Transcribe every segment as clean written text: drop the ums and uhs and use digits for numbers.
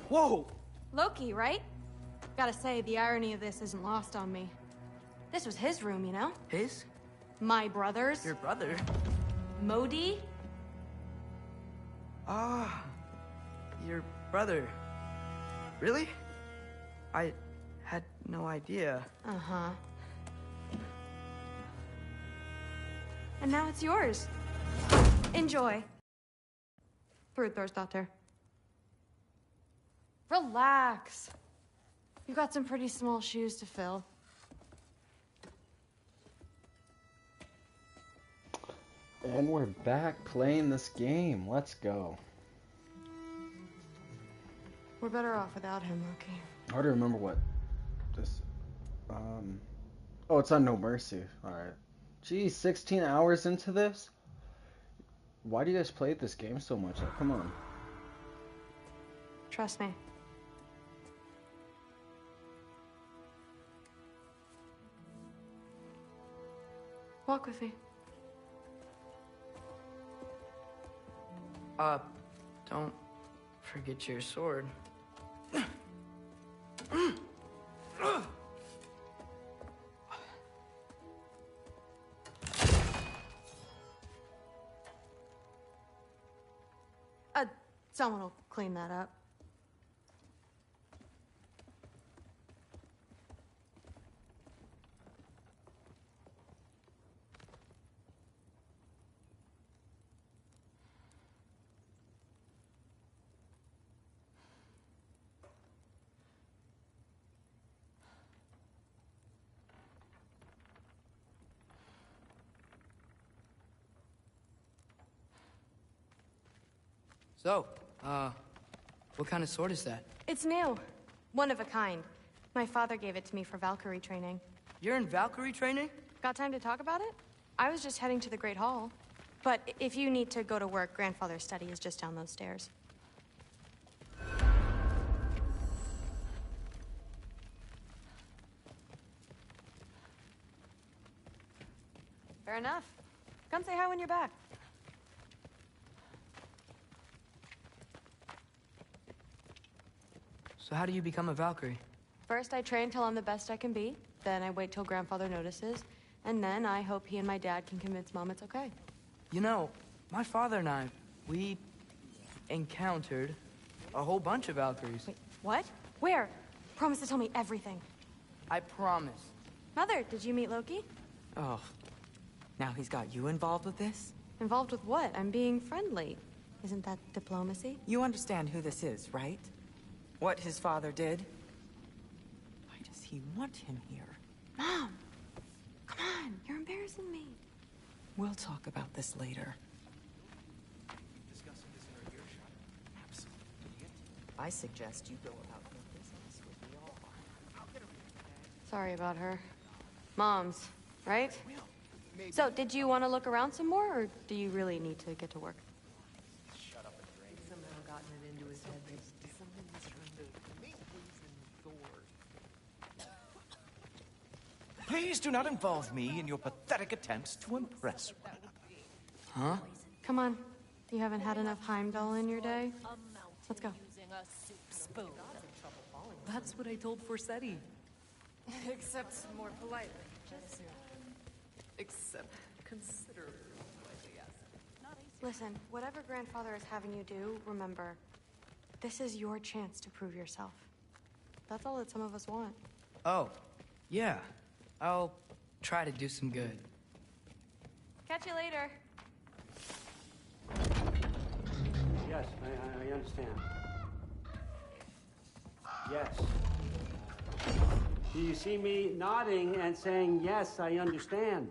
Whoa! Loki, right? Gotta say, the irony of this isn't lost on me. This was his room, you know? His? My brother's. Your brother? Modi? Ah, your brother. Really? I had no idea. Uh-huh. And now it's yours. Enjoy. Brudthorstdotter. Relax. You've got some pretty small shoes to fill. And we're back playing this game. Let's go. We're better off without him, Loki. Hard to remember what this. Oh, it's on No Mercy. Alright. Geez, 16 hours into this? Why do you guys play this game so much? Like, come on. Trust me. Walk with me. Don't forget your sword. Someone will clean that up. So, what kind of sword is that? It's new. One of a kind. My father gave it to me for Valkyrie training. You're in Valkyrie training? Got time to talk about it? I was just heading to the Great Hall. But if you need to go to work, Grandfather's study is just down those stairs. Fair enough. Come say hi when you're back. So how do you become a Valkyrie? First, I train till I'm the best I can be. Then I wait till Grandfather notices. And then I hope he and my dad can convince Mom it's okay. You know, my father and I, we encountered a whole bunch of Valkyries. Wait, what? Where? Promise to tell me everything. I promise. Mother, did you meet Loki? Oh, now he's got you involved with this? Involved with what? I'm being friendly. Isn't that diplomacy? You understand who this is, right? What his father did? Why does he want him here? Mom! Come on, you're embarrassing me. We'll talk about this later. I suggest you go about your business with me all. Sorry about her. Mom's, right? So, did you want to look around some more, or do you really need to get to work? Somehow gotten it into his head that someone was trying to Thor. Please do not involve me in your pathetic attempts to impress one. Huh? Come on. You haven't had enough Heimdall in your day? Let's go. That's what I told Forseti. Except more politely. Except considerably politely, yes. Listen, whatever Grandfather is having you do, remember, this is your chance to prove yourself. That's all that some of us want. Oh, yeah. I'll try to do some good. Catch you later. Yes, I understand. Yes. Do you see me nodding and saying, yes, I understand?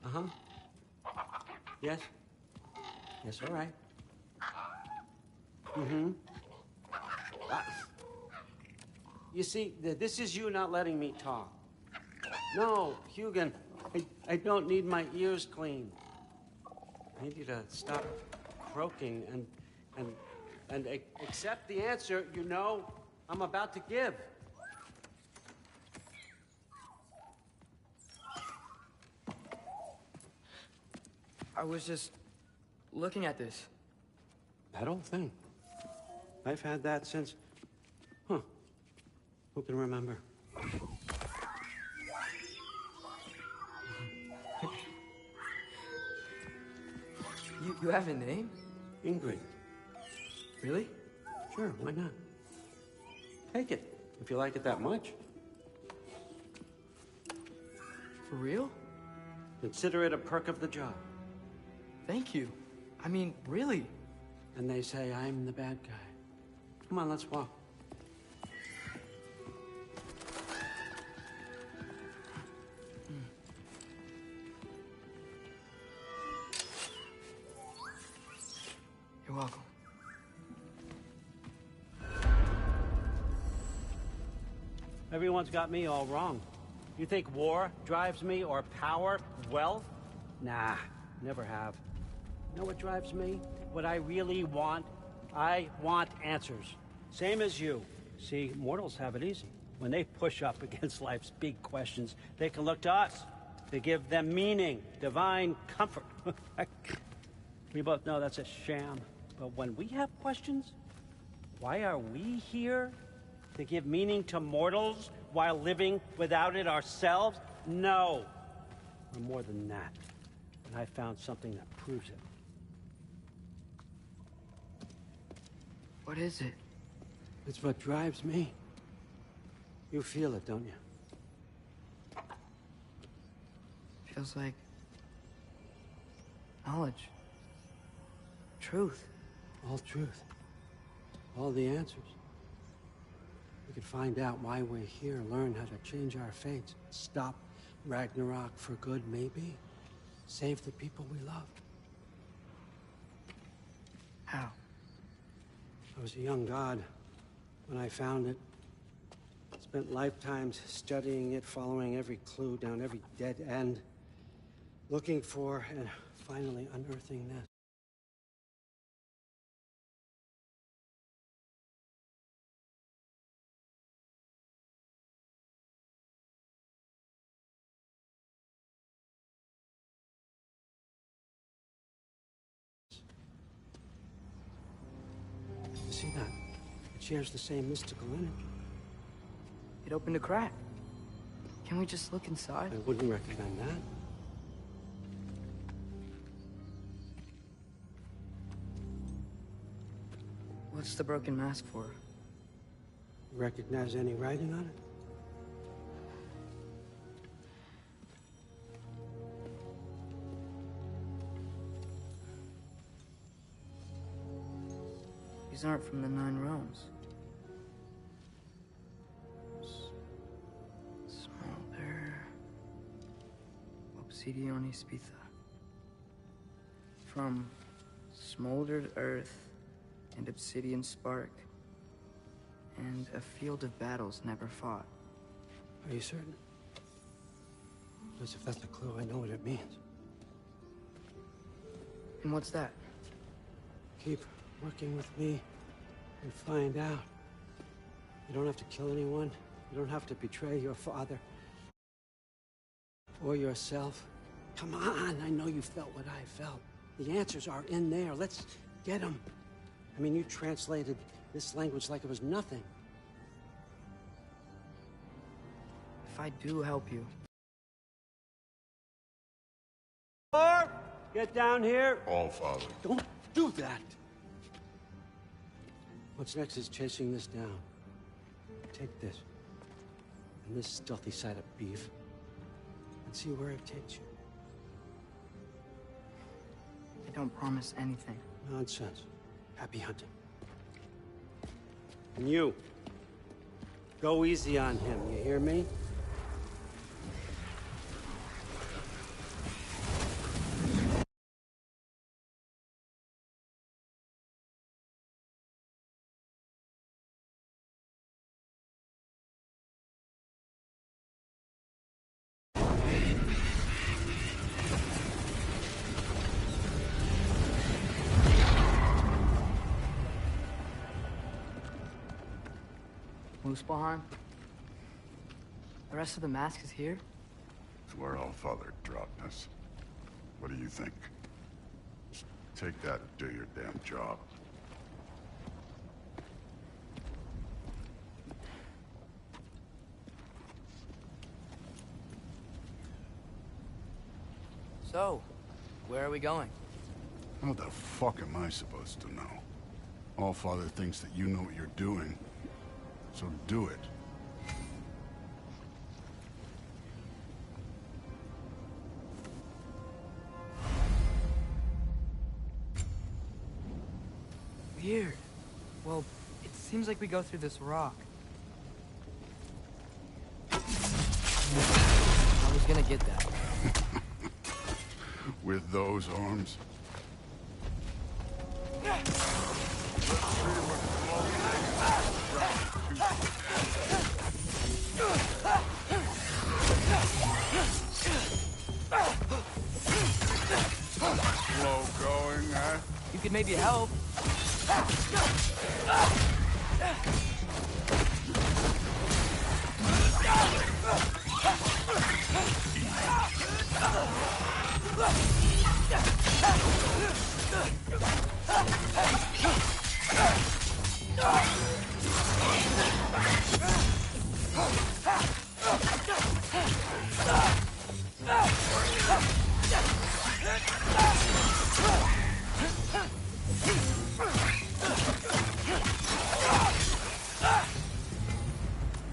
Uh-huh. Yes? Yes, all right. Mm-hmm. You see, this is you not letting me talk. No, Hugin, I don't need my ears cleaned. I need you to stop croaking and accept the answer you know I'm about to give. I was just looking at this. That old thing. I've had that since... Huh. Who can remember? You have a name? Ingrid. Really? Sure, why not? Take it, if you like it that much. For real? Consider it a perk of the job. Thank you. I mean, really. And they say I'm the bad guy. Come on, let's walk. You're welcome. Everyone's got me all wrong. You think war drives me, or power, wealth? Nah, never have. You know what drives me? What I really want? I want answers. Same as you. See, mortals have it easy. When they push up against life's big questions, they can look to us to give them meaning, divine comfort. We both know that's a sham. But when we have questions, why are we here? To give meaning to mortals while living without it ourselves? No. We're more than that. And I found something that proves it. What is it? It's what drives me. You feel it, don't you? Feels like knowledge. Truth. All truth. All the answers. We could find out why we're here, learn how to change our fates, stop Ragnarok for good, maybe. Save the people we love. How? I was a young god when I found it. Spent lifetimes studying it, following every clue down every dead end, looking for and finally unearthing this. You see that? It shares the same mystical energy. It opened a crack. Can we just look inside? I wouldn't recommend that. What's the broken mask for? Recognize any writing on it? These aren't from the Nine Realms. Smolder. Obsidione Spitha. From smoldered earth and obsidian spark. And a field of battles never fought. Are you certain? Because if that's the clue, I know what it means. And what's that? Keep working with me and find out. You don't have to kill anyone. You don't have to betray your father. Or yourself. Come on, I know you felt what I felt. The answers are in there. Let's get them. I mean, you translated this language like it was nothing. If I do help you, Get down here. All, Father. Don't do that. What's next is chasing this down. Take this. And this stealthy side of beef. And see where it takes you. I don't promise anything. Nonsense. Happy hunting. And you. Go easy on him, you hear me? Muspelheim? The rest of the mask is here? It's where All Father dropped us. What do you think? Just take that and do your damn job. So, where are we going? How the fuck am I supposed to know? Allfather thinks that you know what you're doing, so do it. Weird. Well, it seems like we go through this rock. I was gonna get that. With those arms? Slow going, huh? You could maybe help.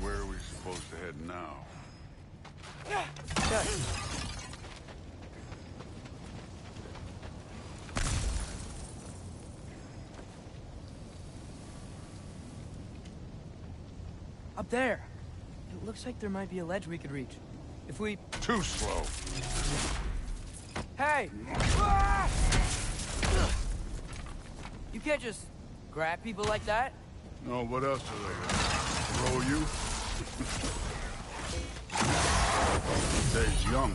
Where are we supposed to head now? Up there. It looks like there might be a ledge we could reach. If we... Too slow. Hey! You can't just grab people like that. No, what else are they gonna throw you? Stays young.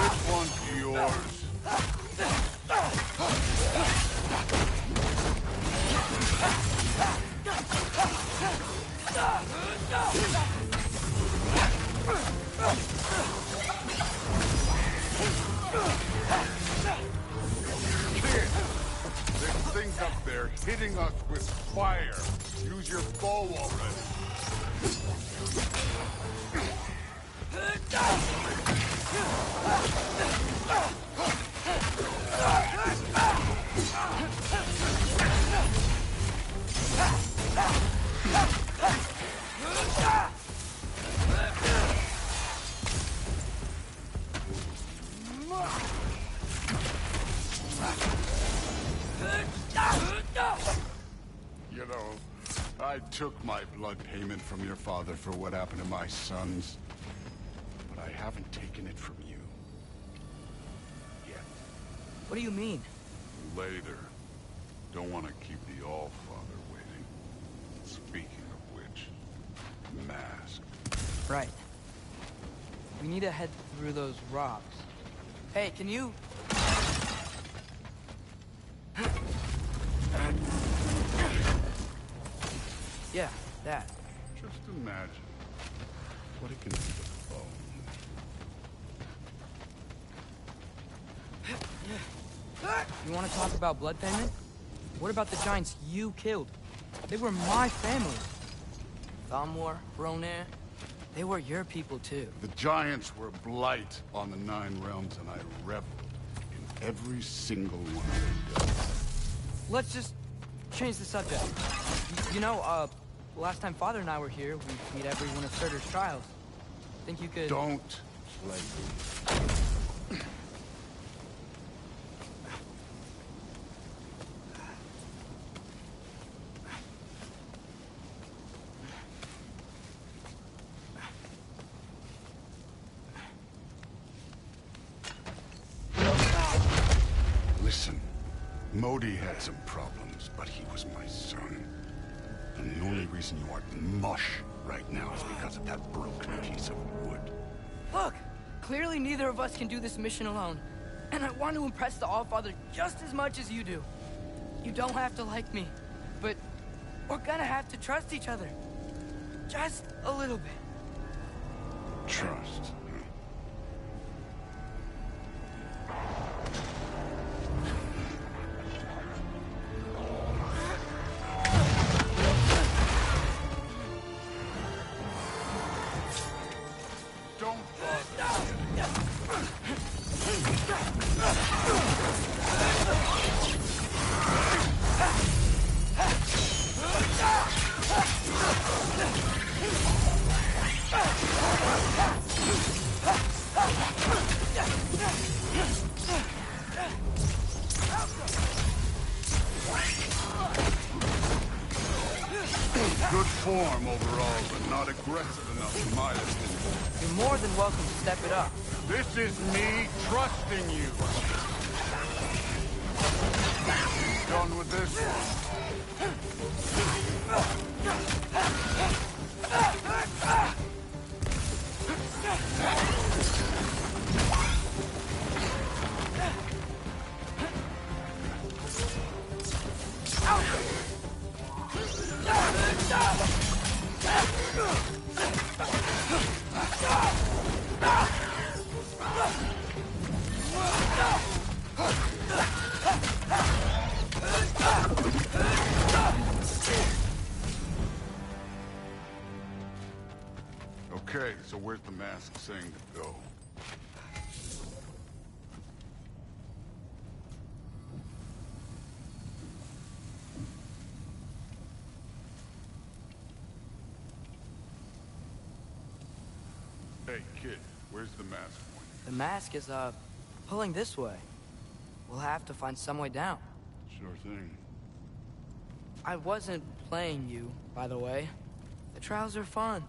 Which one's yours? Kid, there's things up there hitting us with fire. Use your bow already. You know, I took my blood payment from your father for what happened to my sons, but I haven't taken it from you. Yet. What do you mean? Later. Don't want to keep the Allfather waiting. Speaking of which, mask. Right. We need to head through those rocks. Hey, can you... Yeah, that. Just imagine what it can do to bone. You want to talk about blood payment? What about the giants you killed? They were my family. Thamwar, Ronair, they were your people too. The giants were blight on the Nine Realms, and I reveled in every single one of their deaths. Let's just change the subject. You know, last time Father and I were here, we beat every one of Surtur's trials. Think you could... Don't play me. Listen, Modi had some problems, but he was my son. And the only reason you aren't mush right now is because of that broken piece of wood. Look! Clearly neither of us can do this mission alone. And I want to impress the Allfather just as much as you do. You don't have to like me, but we're gonna have to trust each other. Just a little bit. Trust. Don't bother. Good form overall, but not aggressive enough for my opinion. You're more than welcome to step it up. This is me trusting you. Done with this? Okay, so where's the mask saying to go? Hey, kid, where's the mask pointing? The mask is, pulling this way. We'll have to find some way down. Sure thing. I wasn't playing you, by the way. The trials are fun.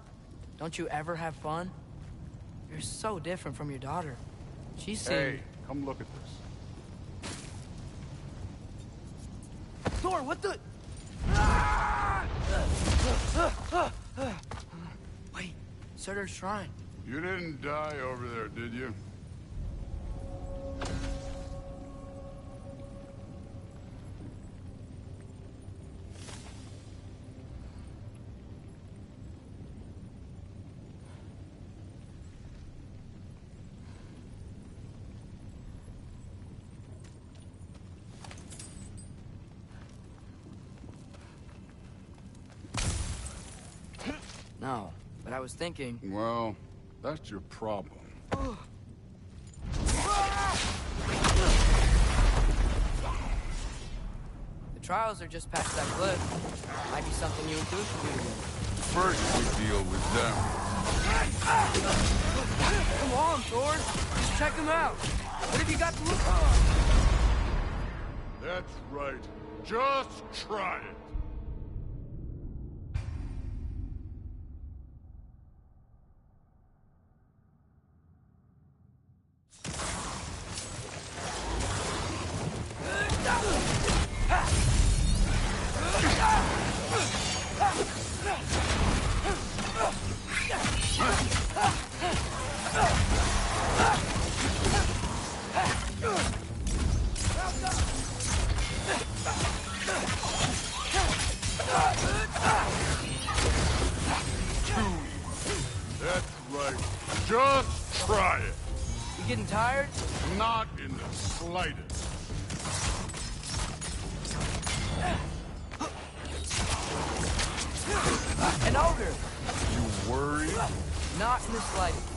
Don't you ever have fun? You're so different from your daughter. She seemed... Hey, come look at this. Thor, what the... Wait, Surtur's shrine. You didn't die over there, did you? No, but I was thinking... Well, that's your problem. The trials are just past that cliff. Might be something you and Goose can do. First, we deal with them. Come on, Thor. Just check them out. What have you got to look for? That's right. Just try it. That's right. Just try it. You getting tired? Not in the slightest. An ogre. You worried? Not in the slightest.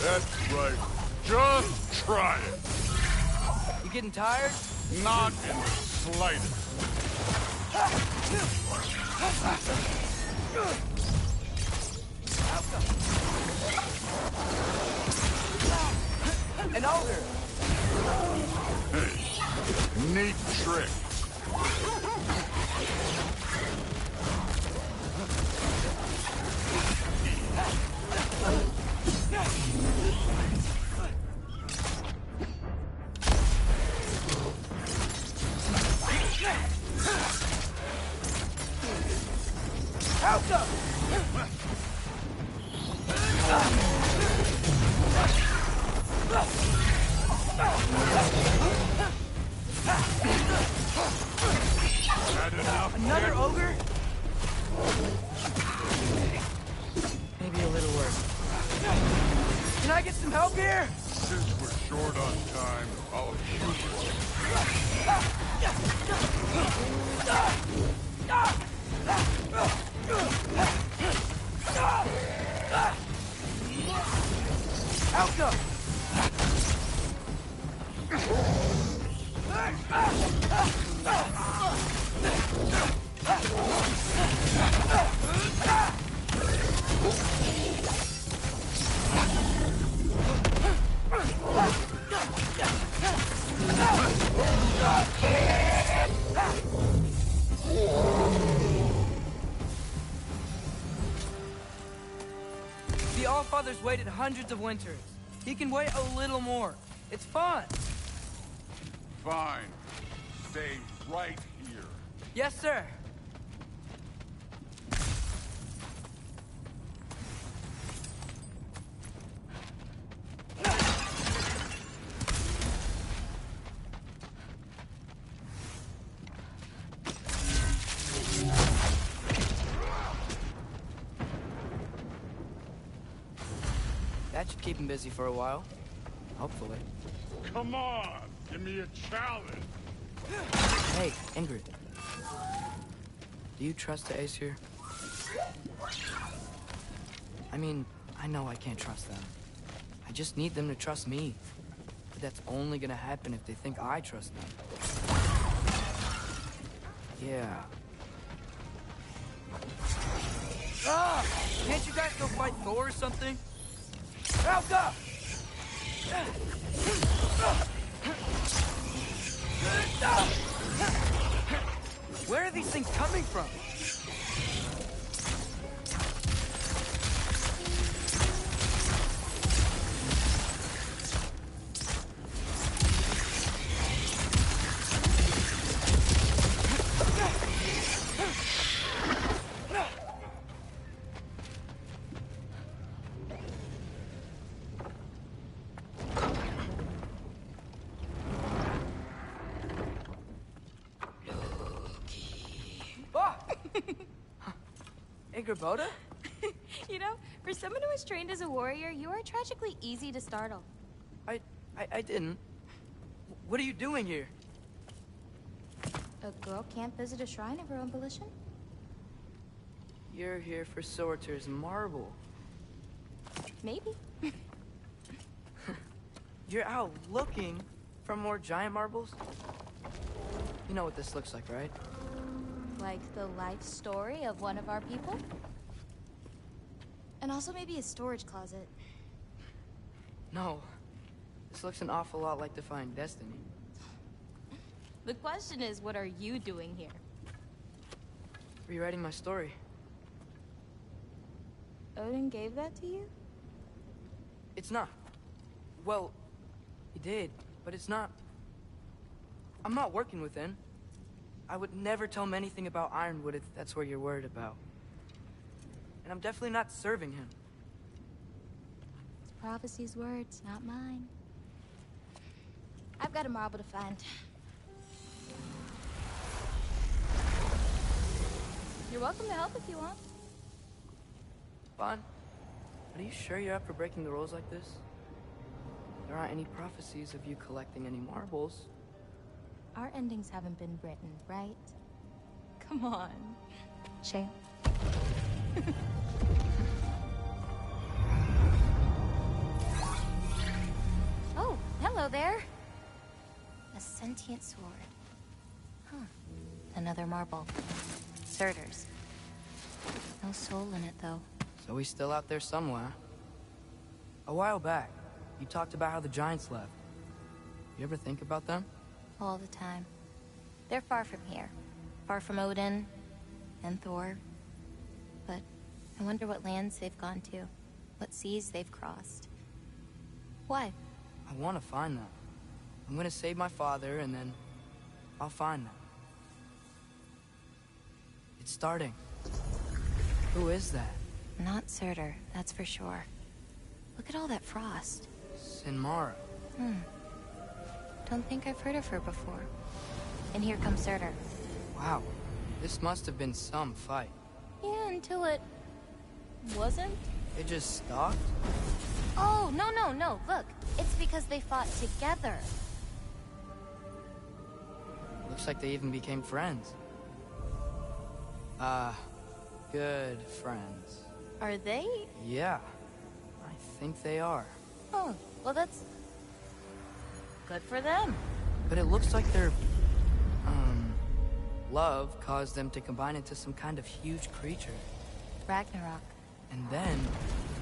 That's right. Just try it. You getting tired? Not in the slightest. An ogre. Hey, neat trick. Another ogre? Maybe a little worse. Can I get some help here? Since we're short on time, I'll Alka! The Allfather's waited hundreds of winters. He can wait a little more. It's fun. Fine. Stay right here. Yes, sir. That should keep him busy for a while. Hopefully. Come on! Give me a challenge! Hey, Ingrid. Do you trust the Ace here? I mean, I know I can't trust them. I just need them to trust me. But that's only gonna happen if they think I trust them. Yeah. Ah! Can't you guys go fight Thor or something? Alka! Where are these things coming from? Boda? You know, for someone who was trained as a warrior, you are tragically easy to startle. I didn't. What are you doing here? A girl can't visit a shrine of her own volition? You're here for Sorter's marble. Maybe. You're out looking for more giant marbles? You know what this looks like, right? Like the life story of one of our people? And also maybe a storage closet. No. This looks an awful lot like Defying Destiny. The question is, what are you doing here? Rewriting my story. Odin gave that to you? It's not. Well, he did, but it's not. I'm not working with him. I would never tell him anything about Ironwood if that's what you're worried about. And I'm definitely not serving him. It's prophecy's words, not mine. I've got a marble to find. You're welcome to help if you want. Bon, are you sure you're up for breaking the rules like this? There aren't any prophecies of you collecting any marbles. Our endings haven't been written, right? Come on. Shay. Oh, hello there. A sentient sword. Huh. Another marble. Surtur's. No soul in it, though. So he's still out there somewhere. A while back, you talked about how the Giants left. You ever think about them? All the time. They're far from here. Far from Odin and Thor. But I wonder what lands they've gone to. What seas they've crossed. Why? I want to find them. I'm gonna save my father, and then I'll find them. It's starting. Who is that? Not Surtur, that's for sure. Look at all that frost. Sinmara. Don't think I've heard of her before. And here comes Surtur. Wow. This must have been some fight. Yeah, until it... wasn't? It just stopped? Oh, no, no, no. Look, it's because they fought together. Looks like they even became friends. Good friends. Are they? Yeah, I think they are. Oh, well, that's good for them. But it looks like their, love caused them to combine into some kind of huge creature. Ragnarok. And then...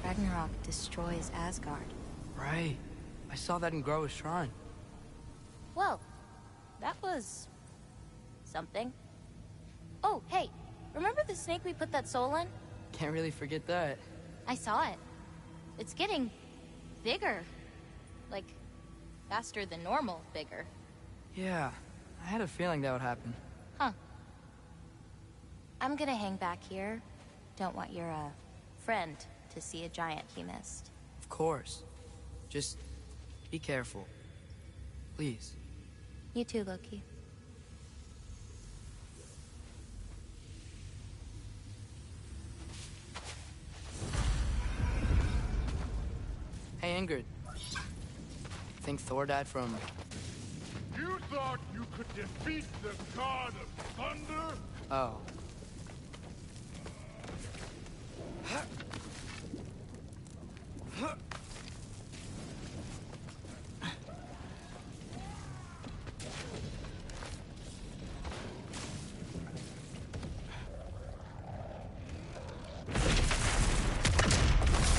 Ragnarok destroys Asgard. Right. I saw that in Groa's shrine. Well, that was... something. Oh, hey, remember the snake we put that soul in? Can't really forget that. I saw it. It's getting... bigger. Like, faster than normal bigger. Yeah, I had a feeling that would happen. Huh. I'm gonna hang back here. Don't want your, friend to see a giant he missed. Of course. Just be careful. Please. You too, Loki. Hey, Ingrid. Think Thor died from... You thought you could defeat the god of thunder? Oh.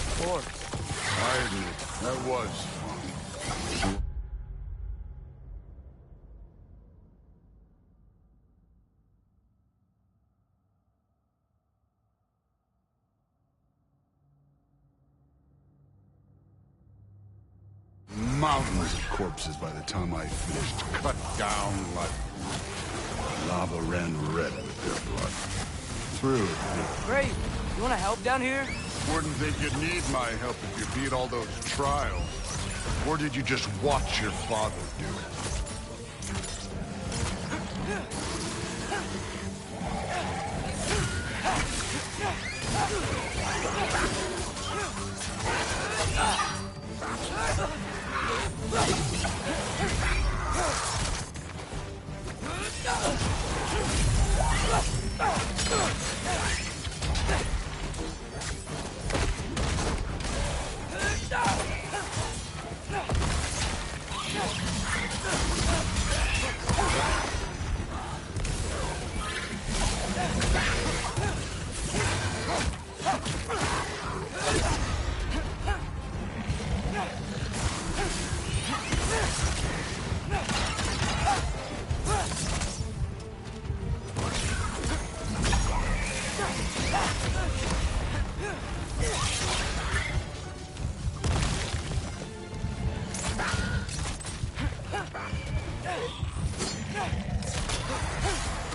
Of course. I admit, that was fun. Mountains of corpses by the time I finished, cut down like lava ran red with their blood. Through it. Great. You want to help down here? Wouldn't think you'd need my help if you beat all those trials. Or did you just watch your father do it?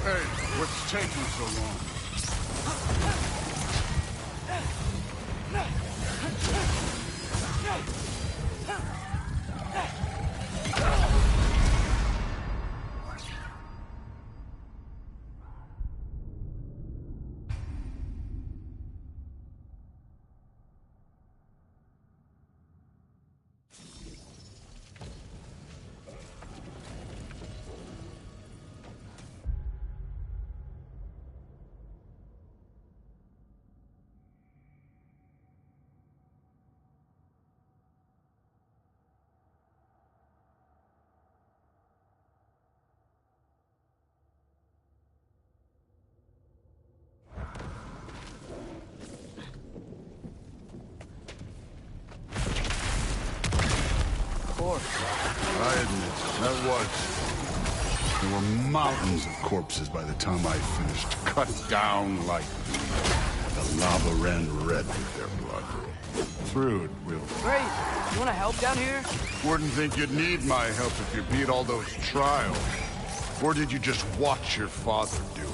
Hey, what's taking so long? I admit, that was... There were mountains of corpses by the time I finished, cut down like the lava ran red with their blood. Through it, Will. Great. You want to help down here? Wouldn't think you'd need my help if you beat all those trials. Or did you just watch your father do it?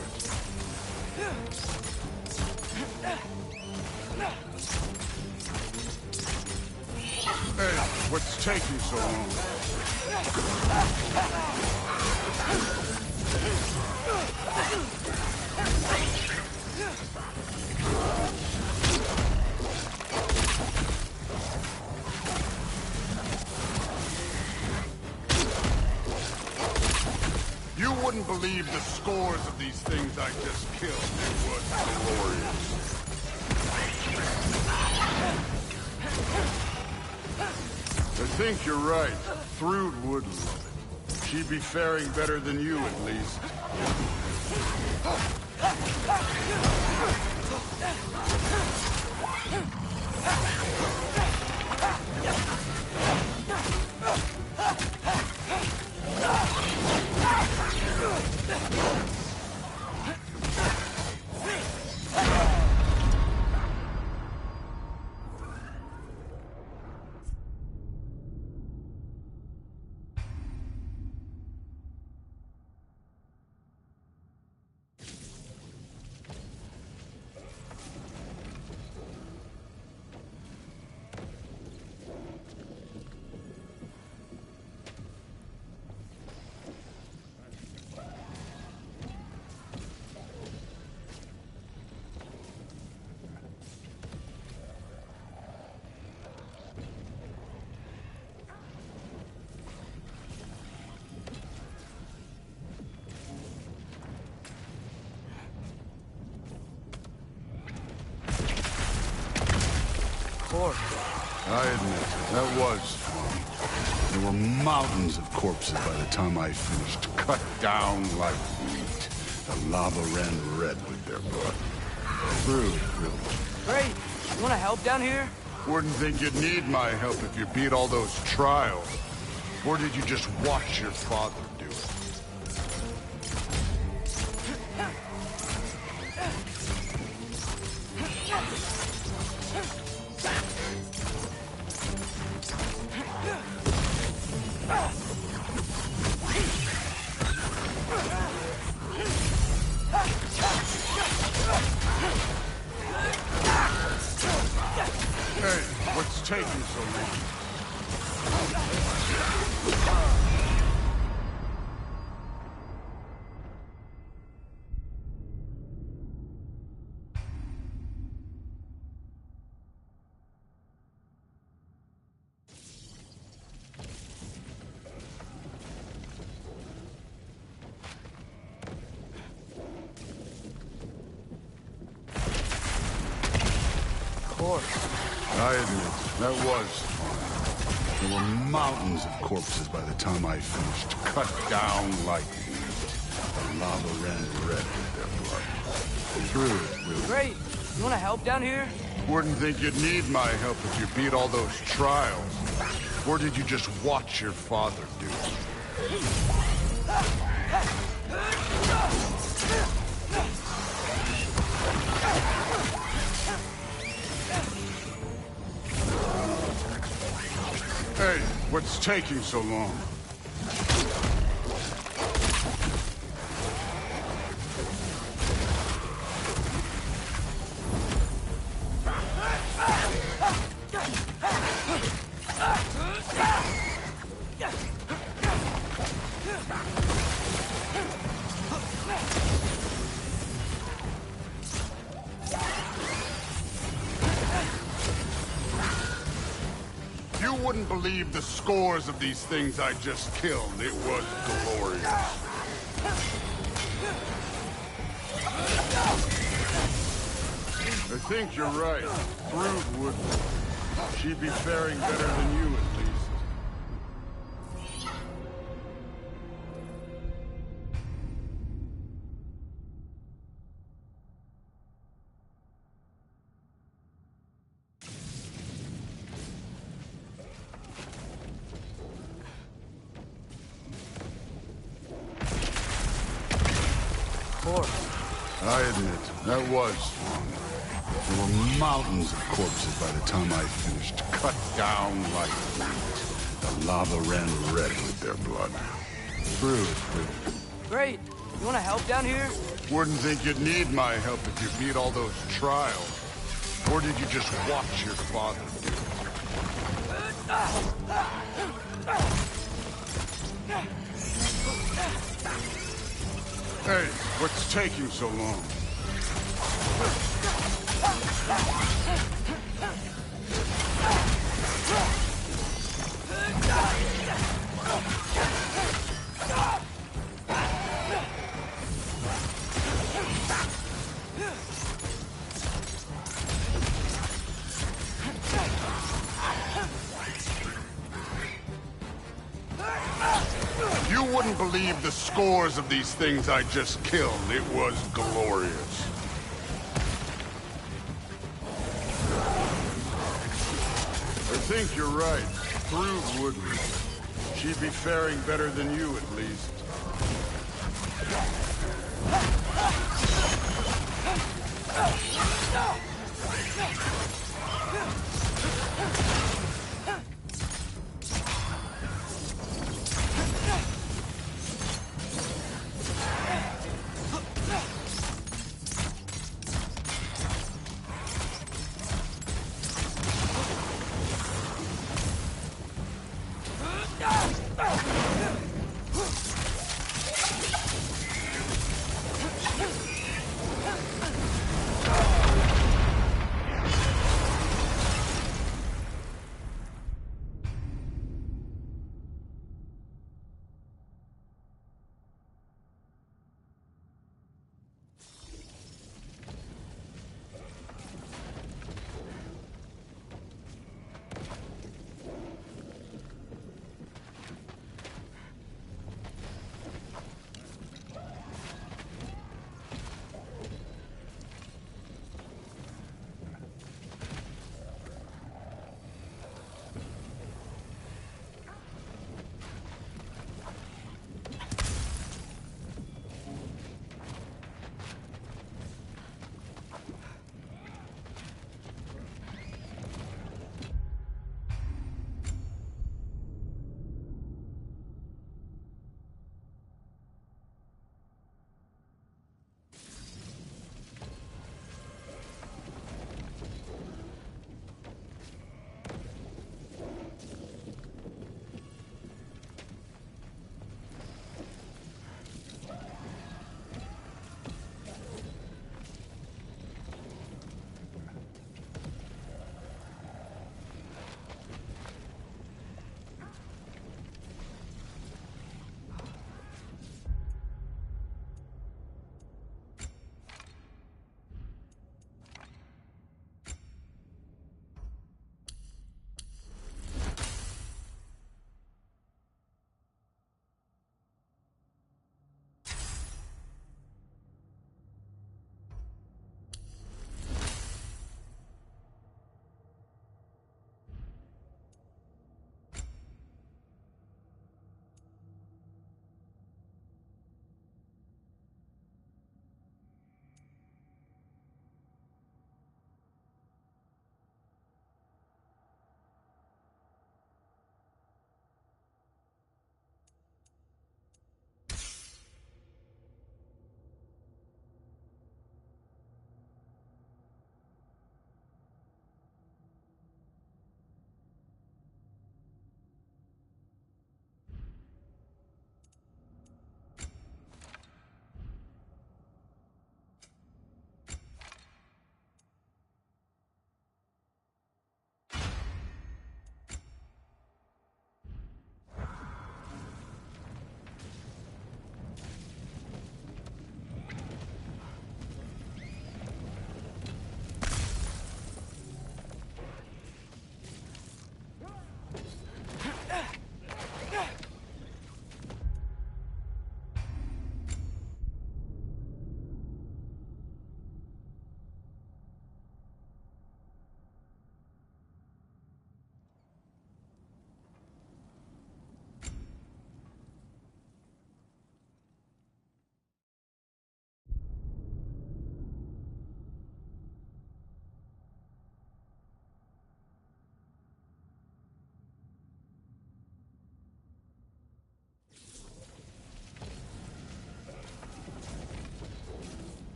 Hey, what's taking so long? wouldn't believe the scores of these things I just killed. It was glorious. I think you're right. Thrud would love it. She'd be faring better than you, at least. I admit, that was fun. There were mountains of corpses by the time I finished, cut down like meat. The lava ran red with their blood. Rude, really. Great. You want to help down here? Wouldn't think you'd need my help if you beat all those trials. Or did you just watch your father do it? Hey, what's taking so long? I admit, that was fun. There were mountains of corpses by the time I finished, cut down like meat. The lava ran red with their blood. Through it, really. Great. You want to help down here? Wouldn't think you'd need my help if you beat all those trials. Or did you just watch your father do it? Hey, what's taking so long? You wouldn't believe the scores of these things I just killed. It was glorious. I think you're right. Thrud would. She'd be faring better than you, at least. I admit, that was fun. There were mountains of corpses by the time I finished, cut down like meat. The lava ran red with their blood. Through it, Great. You want to help down here? Wouldn't think you'd need my help if you beat all those trials. Or did you just watch your father do it? Hey, what's taking so long? wouldn't believe the scores of these things I just killed. It was glorious. I think you're right. Thrud wouldn't. She'd be faring better than you, at least.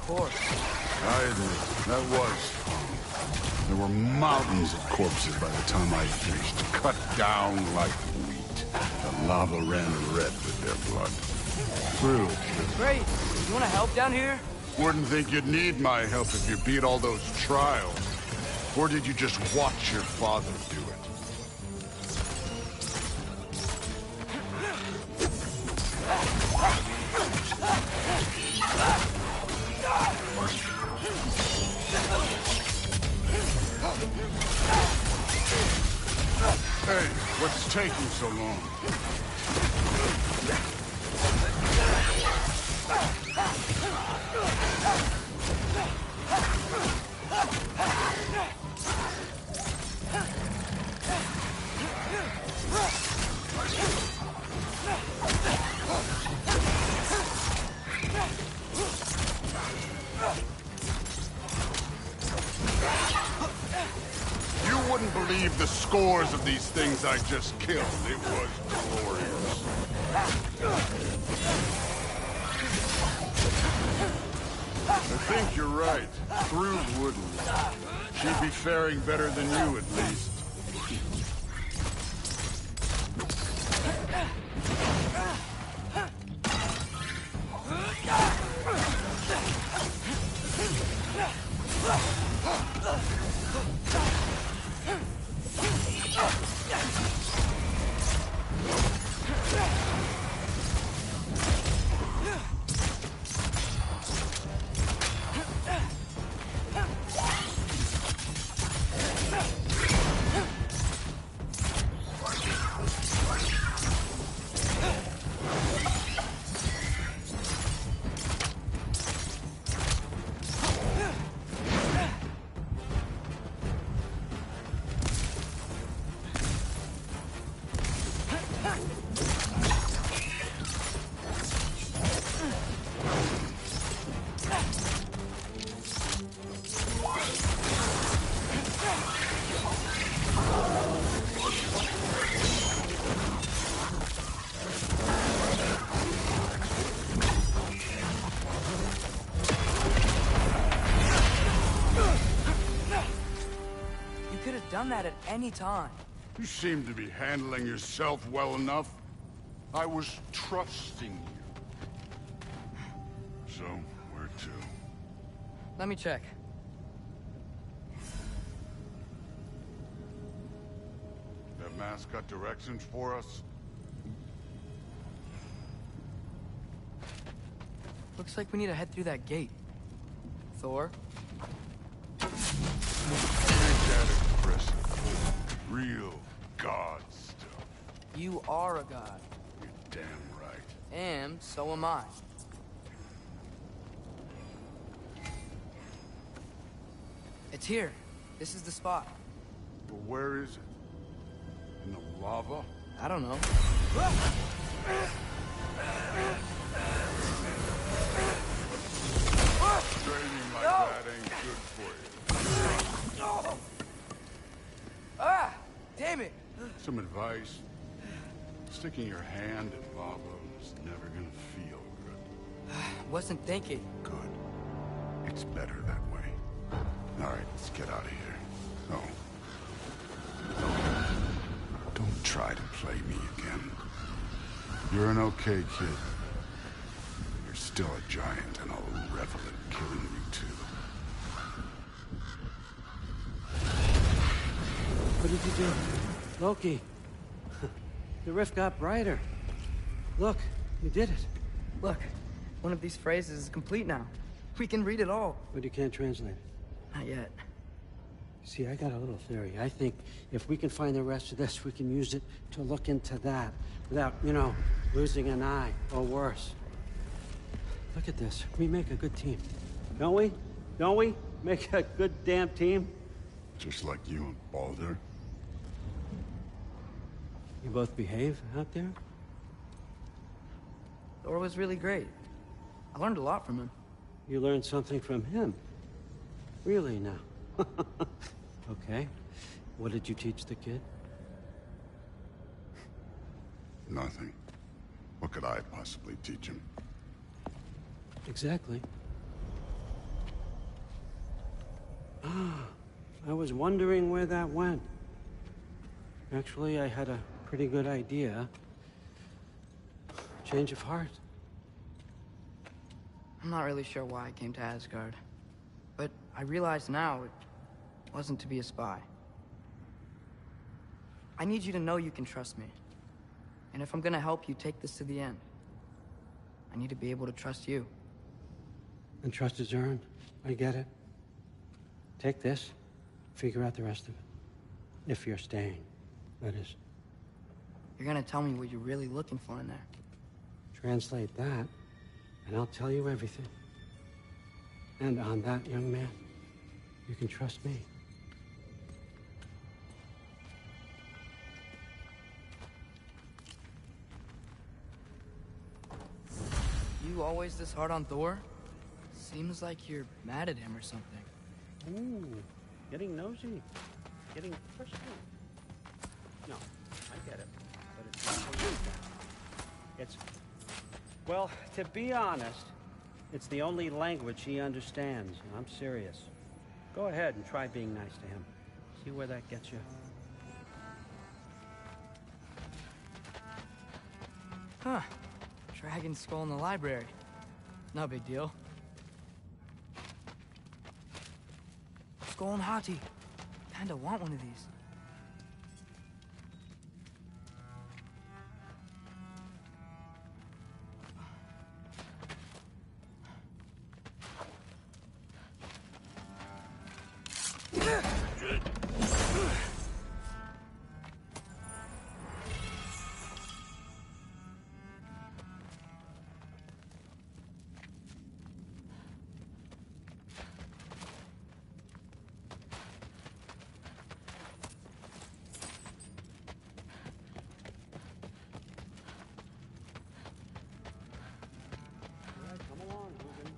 Course. I admit, that was fun. There were mountains of corpses by the time I finished, cut down like wheat. The lava ran red with their blood. True. Great. You want to help down here? Wouldn't think you'd need my help if you beat all those trials. Or did you just watch your father do it? taking so long? You wouldn't believe the scores of these things I just killed. It was glorious. I think you're right. Thrud wouldn't. She'd be faring better than you, at least. Done that at any time. You seem to be handling yourself well enough. I was trusting you. So, where to? Let me check. That mask got directions for us? Looks like we need to head through that gate. Thor? Real god stuff. You are a god. You're damn right. And so am I. It's here. This is the spot. Well, where is it? In the lava? I don't know. Training like that ain't good for you. Ah! Damn it! Some advice. Sticking your hand in lava is never gonna feel good. Wasn't thinking. Good. It's better that way. Alright, let's get out of here. Oh. Don't try to play me again. You're an okay kid. You're still a giant, and I'll revel in killing you too. What did you do? Loki. The rift got brighter. Look, you did it. Look, one of these phrases is complete now. We can read it all. But you can't translate it. Not yet. See, I got a little theory. I think if we can find the rest of this, we can use it to look into that without, you know, losing an eye or worse. Look at this. We make a good team. Don't we? Don't we? Make a good damn team? Just like you and Baldur. You both behave out there? Thor was really great. I learned a lot from him. You learned something from him? Really now? Okay. What did you teach the kid? Nothing. What could I possibly teach him? Exactly. Ah, I was wondering where that went. Actually, I had a pretty good idea. Change of heart. I'm not really sure why I came to Asgard. But I realize now it wasn't to be a spy. I need you to know you can trust me. And if I'm gonna help you take this to the end, I need to be able to trust you. And trust is earned. I get it. Take this, figure out the rest of it. If you're staying, that is. you're gonna tell me what you're really looking for in there. Translate that, and I'll tell you everything. And on that, young man, you can trust me. You always this hard on Thor? Seems like you're mad at him or something. Ooh, getting nosy, getting pushy. No, I get it, but it's not so like that. It's, well, to be honest, it's the only language he understands, and I'm serious. Go ahead and try being nice to him. See where that gets you. Huh. Dragon skull in the library. No big deal. Skull and Hati. Kinda want one of these. Come along, Hogan.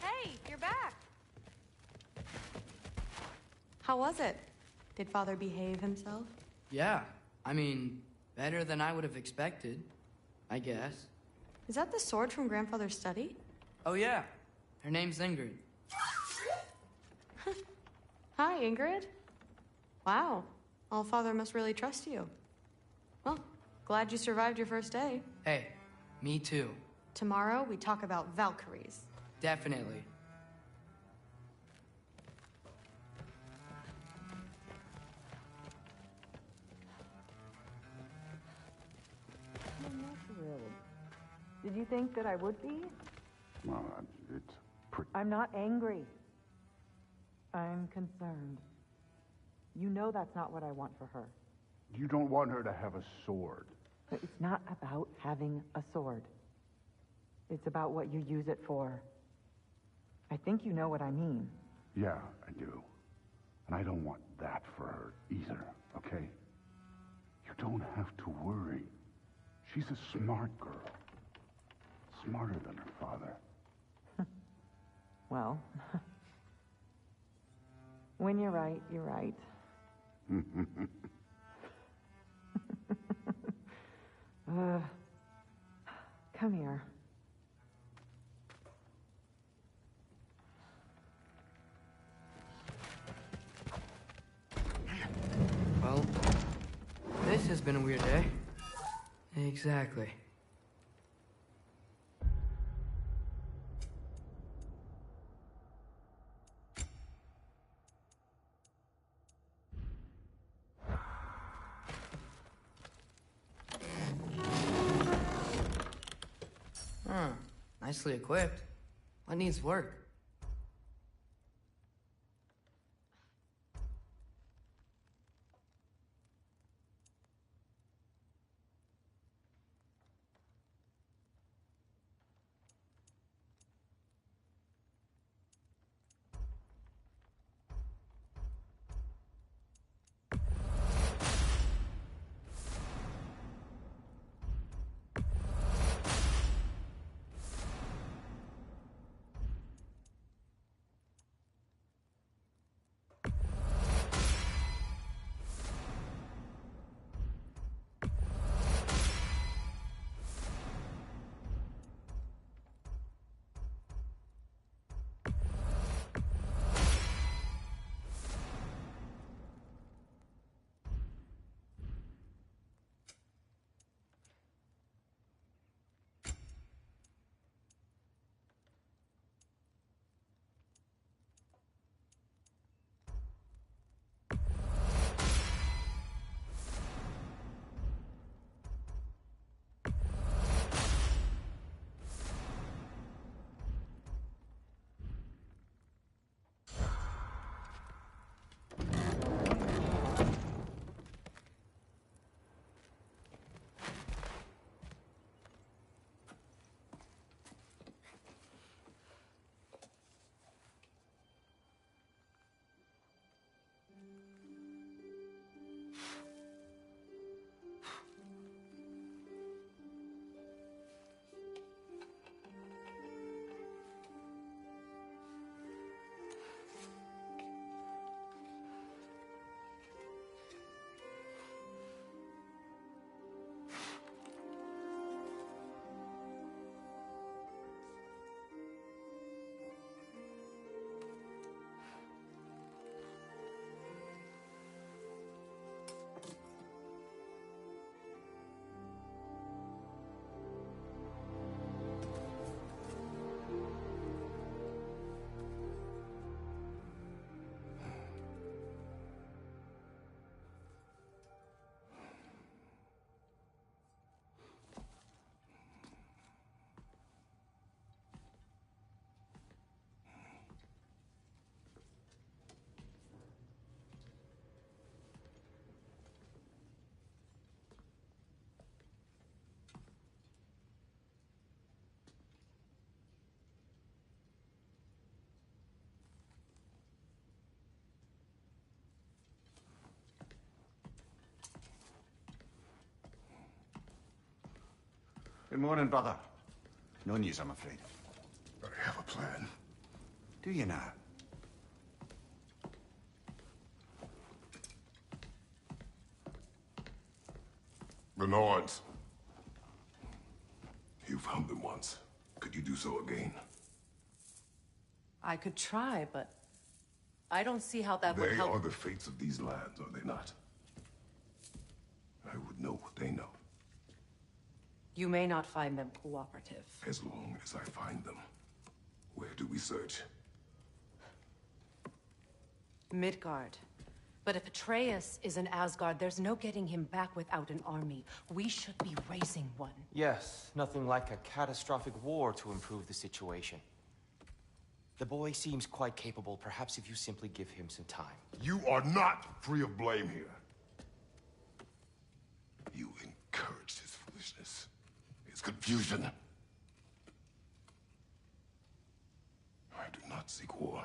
Hey, you're back. How was it? Did Father behave himself? Yeah. I mean, better than I would have expected, I guess. Is that the sword from Grandfather's study? Oh yeah. Her name's Ingrid. Hi, Ingrid. Wow. All-Father must really trust you. Well, glad you survived your first day. Hey, me too. Tomorrow, we talk about Valkyries. Definitely. I'm not thrilled. Did you think that I would be? Well, it's pretty... I'm not angry. I'm concerned. You know that's not what I want for her. You don't want her to have a sword. But it's not about having a sword. It's about what you use it for. I think you know what I mean. Yeah, I do. And I don't want that for her either, okay? You don't have to worry. She's a smart girl. Smarter than her father. Well, when you're right, you're right. Come here. Well, this has been a weird day. Exactly. Huh. Nicely equipped. What needs work? Good morning, brother. No news, I'm afraid. I have a plan. Do you now? The Norns. You found them once. Could you do so again? I could try, but I don't see how that would They help. are the fates of these lands, are they not? I would know what they know. You may not find them cooperative. As long as I find them. Where do we search? Midgard. But if Atreus is in Asgard, there's no getting him back without an army. We should be raising one. Yes, nothing like a catastrophic war to improve the situation. The boy seems quite capable. Perhaps if you simply give him some time. You are not free of blame here. You encouraged his foolishness, his confusion. I do not seek war.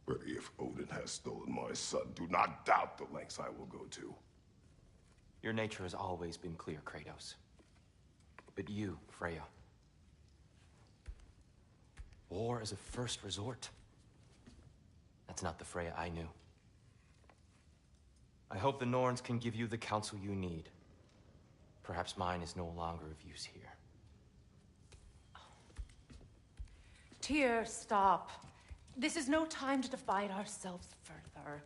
But if Odin has stolen my son, do not doubt the lengths I will go to. Your nature has always been clear, Kratos. But you, Freya. War is a first resort. That's not the Freya I knew. I hope the Norns can give you the counsel you need. Perhaps mine is no longer of use here. Tyr, stop. This is no time to divide ourselves further.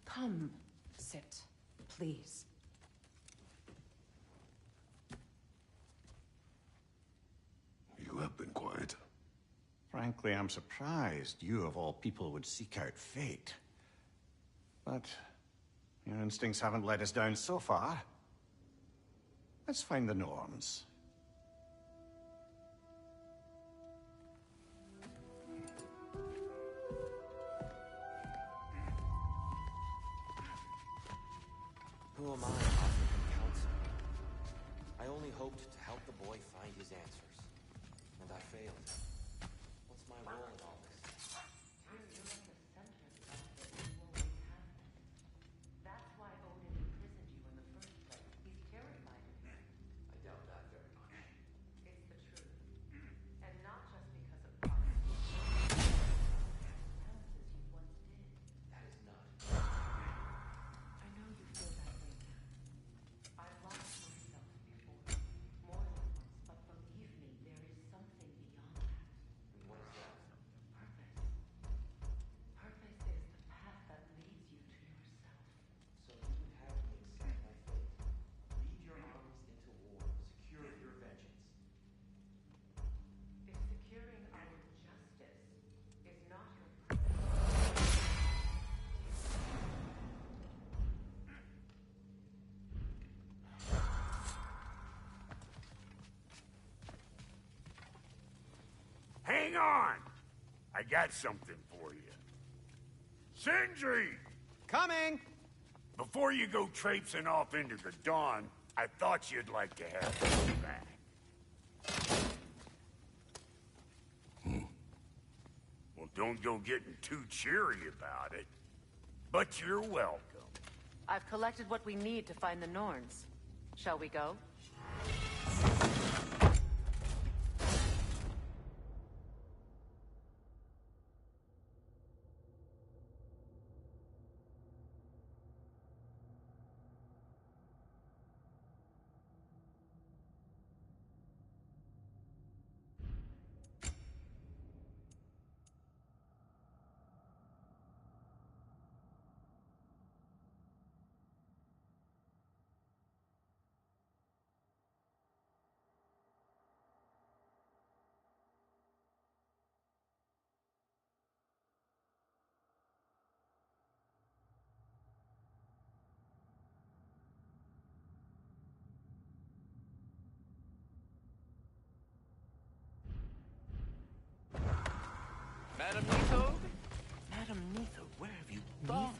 Come, sit, please. You have been quiet. Frankly, I'm surprised you, of all people, would seek out fate. But your instincts haven't let us down so far. Let's find the Norns. Who am I to offer him counsel? I only hoped to help the boy find his answers. And I failed. What's my role in all this? That's why Odin imprisoned you in the first place. He's terrified of you. I doubt that very much. It's the truth. And not just because of promises you once did. That is not. I know you feel that way now. I've lost myself before. More than once, but believe me, there is something beyond that. And what is that? Purpose. Purpose is the path that leads you to yourself. So you would have me accept my fate. Lead your armies into war. Secure your vengeance. If securing our justice is not your purpose. Hang on! I got something for you. Sindri! Coming! Before you go traipsing off into the dawn, I thought you'd like to have this back. Well, don't go getting too cheery about it. But you're welcome. I've collected what we need to find the Norns. Shall we go? Madam Neathog? Madam Neathog, where have you gone?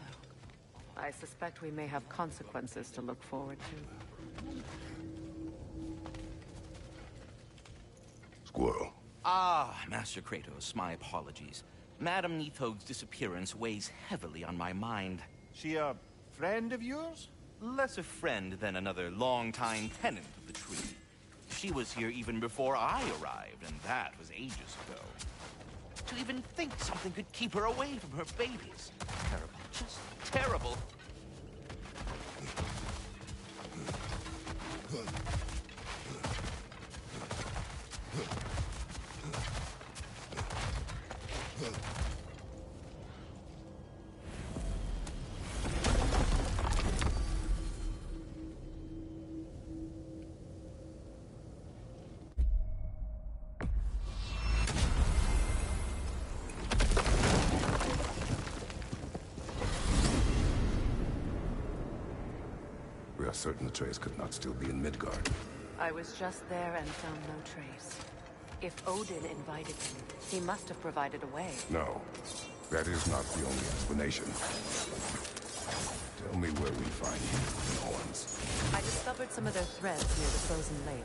I suspect we may have consequences to look forward to. Squirrel. Ah, Master Kratos, my apologies. Madam Neathog's disappearance weighs heavily on my mind. She a friend of yours? Less a friend than another longtime tenant of the tree. She was here even before I arrived, and that was ages ago. To even think something could keep her away from her babies. Terrible. Just terrible. We are certain the trace could not still be in Midgard. I was just there and found no trace. If Odin invited him, he must have provided a way. No, that is not the only explanation. Tell me where we find the horns. I discovered some of their threads near the frozen lake.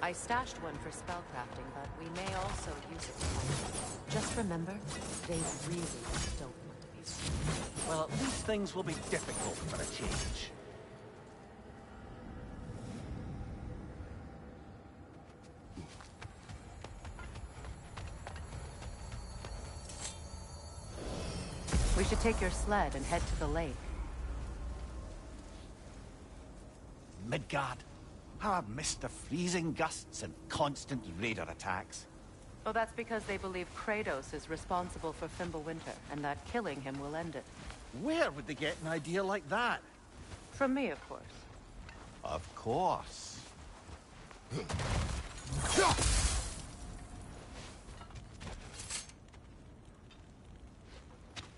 I stashed one for spellcrafting, but we may also use it to fight. Just remember, they really don't want to be seen. Well, at least things will be difficult for a change. We should take your sled and head to the lake. Midgard. How I've missed the freezing gusts and constant raider attacks. Oh, that's because they believe Kratos is responsible for Fimbulwinter, and that killing him will end it. Where would they get an idea like that? From me, of course. Of course.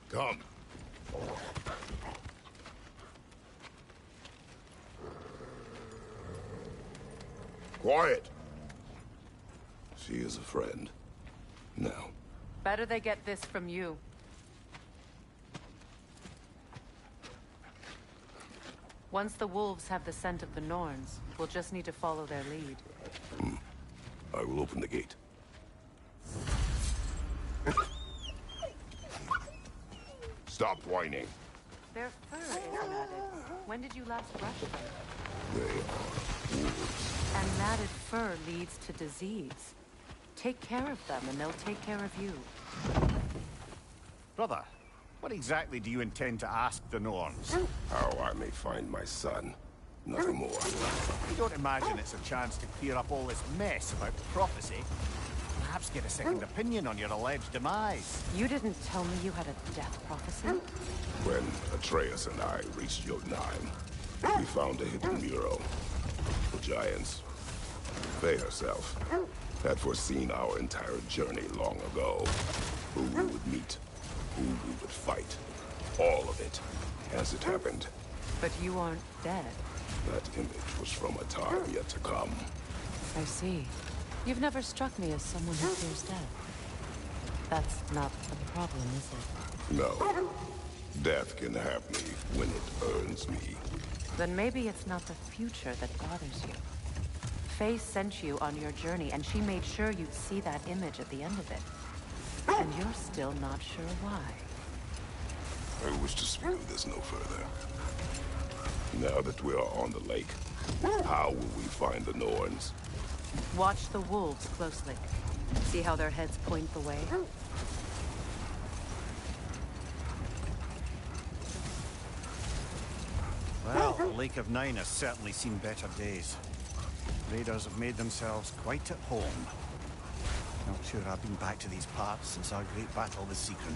Come. Quiet. She is a friend. Now. Better they get this from you. Once the wolves have the scent of the Norns, we'll just need to follow their lead. I will open the gate. Stop whining. Their fur is matted. When did you last brush them? They are wolves. And matted fur leads to disease. Take care of them, and they'll take care of you. Brother, what exactly do you intend to ask the Norns? How I may find my son. Nothing more. You don't imagine it's a chance to clear up all this mess about prophecy? Perhaps get a second opinion on your alleged demise. You didn't tell me you had a death prophecy? When Atreus and I reached Jotunheim, we found a hidden mural. The giants, Faye herself, had foreseen our entire journey long ago. Who we would meet, who we would fight. All of it, as it happened. But you aren't dead. That image was from a time yet to come. I see. You've never struck me as someone who fears death. That's not the problem, is it? No. Death can have me when it earns me. Then maybe it's not the future that bothers you. Faye sent you on your journey, and she made sure you'd see that image at the end of it. And you're still not sure why. I wish to speak of this no further. Now that we are on the lake, how will we find the Norns? Watch the wolves closely. See how their heads point the way? Well, the Lake of Nine has certainly seen better days. Raiders have made themselves quite at home. Not sure I've been back to these parts since our great battle with Seekron.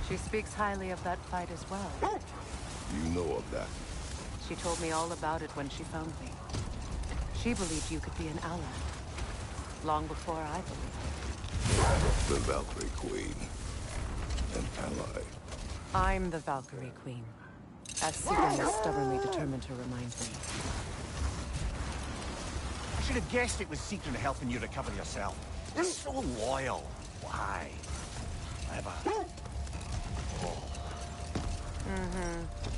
She speaks highly of that fight as well. You know of that? She told me all about it when she found me. She believed you could be an ally. Long before I believed. The Valkyrie Queen. An ally. I'm the Valkyrie Queen. As Seekron is stubbornly determined to remind me. I should have guessed it was Seekron helping you recover yourself. You're so loyal. Why? Ever. Oh.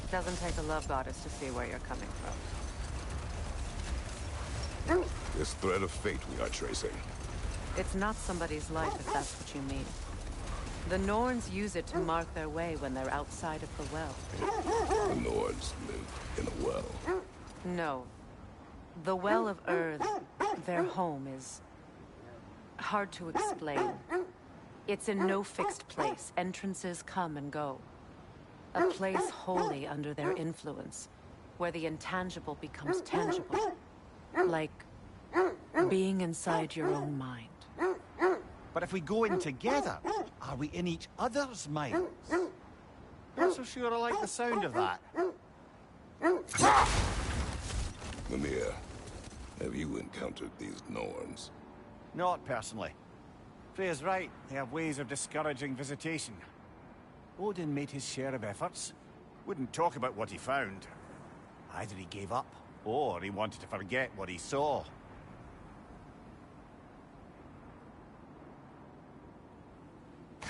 Doesn't take a love goddess to see where you're coming from. This thread of fate we are tracing. It's not somebody's life, if that's what you mean. The Norns use it to mark their way when they're outside of the well. The Norns live in a well. No. The Well of Earth, Their home is hard to explain. It's in no fixed place. Entrances come and go. A place wholly under their influence, where the intangible becomes tangible. Like being inside your own mind. But if we go in together, are we in each other's minds? Not so sure I like the sound of that. Mimir, have you encountered these Norns? Not personally. Freya's right. They have ways of discouraging visitation. Odin made his share of efforts. Wouldn't talk about what he found. Either he gave up, or he wanted to forget what he saw. I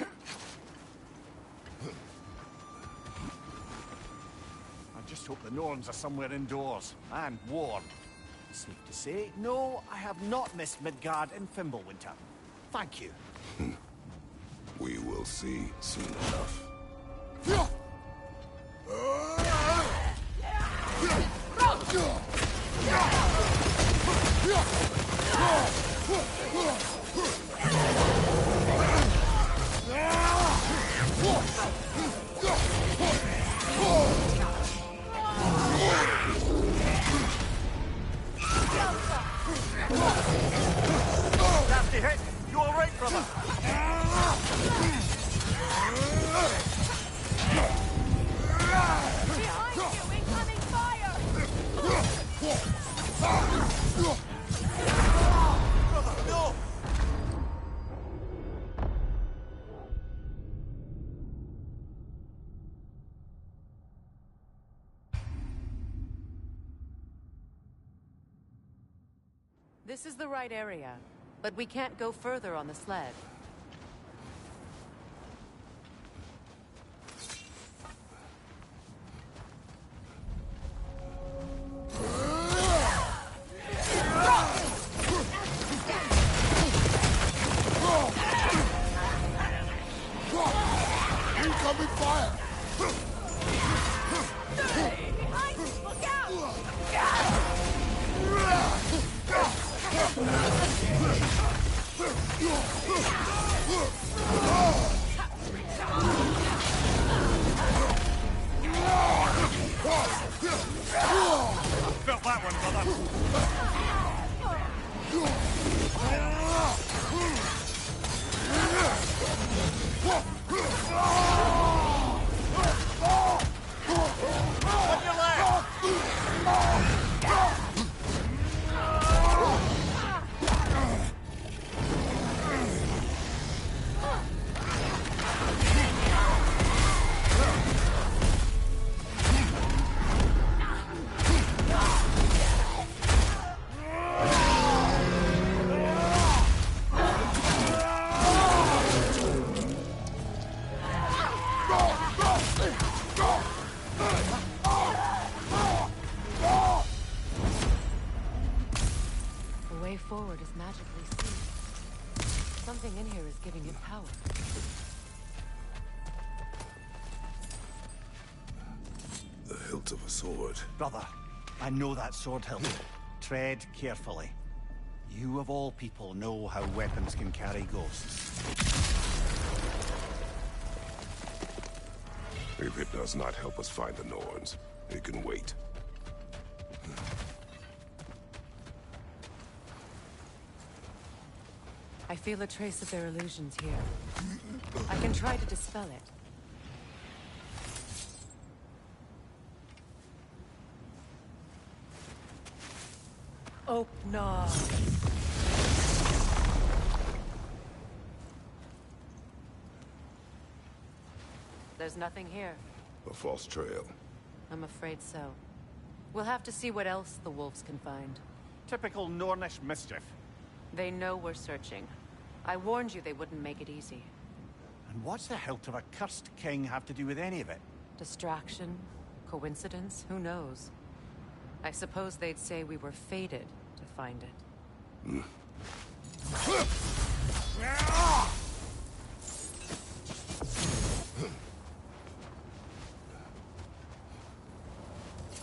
just hope the Norns are somewhere indoors, and warm. Safe to say, no, I have not missed Midgard in Fimbulwinter. Thank you. We will see soon enough. Nasty hit! You all right, brother? Behind you! Incoming fire! Brother, no! This is the right area, but we can't go further on the sled. Incoming fire! Behind you! Look out! Felt that one, brother. Up your leg! The way forward is magically sealed. Something in here is giving it power. The hilt of a sword. Brother, I know that sword hilt. Tread carefully. You of all people know how weapons can carry ghosts. If it does not help us find the Norns, it can wait. I feel a trace of their illusions here. I can try to dispel it. Oh, no. There's nothing here. A false trail. I'm afraid so. We'll have to see what else the wolves can find. Typical Nornish mischief. They know we're searching. I warned you they wouldn't make it easy. And what's the hilt of a cursed king have to do with any of it? Distraction? Coincidence? Who knows? I suppose they'd say we were fated to find it.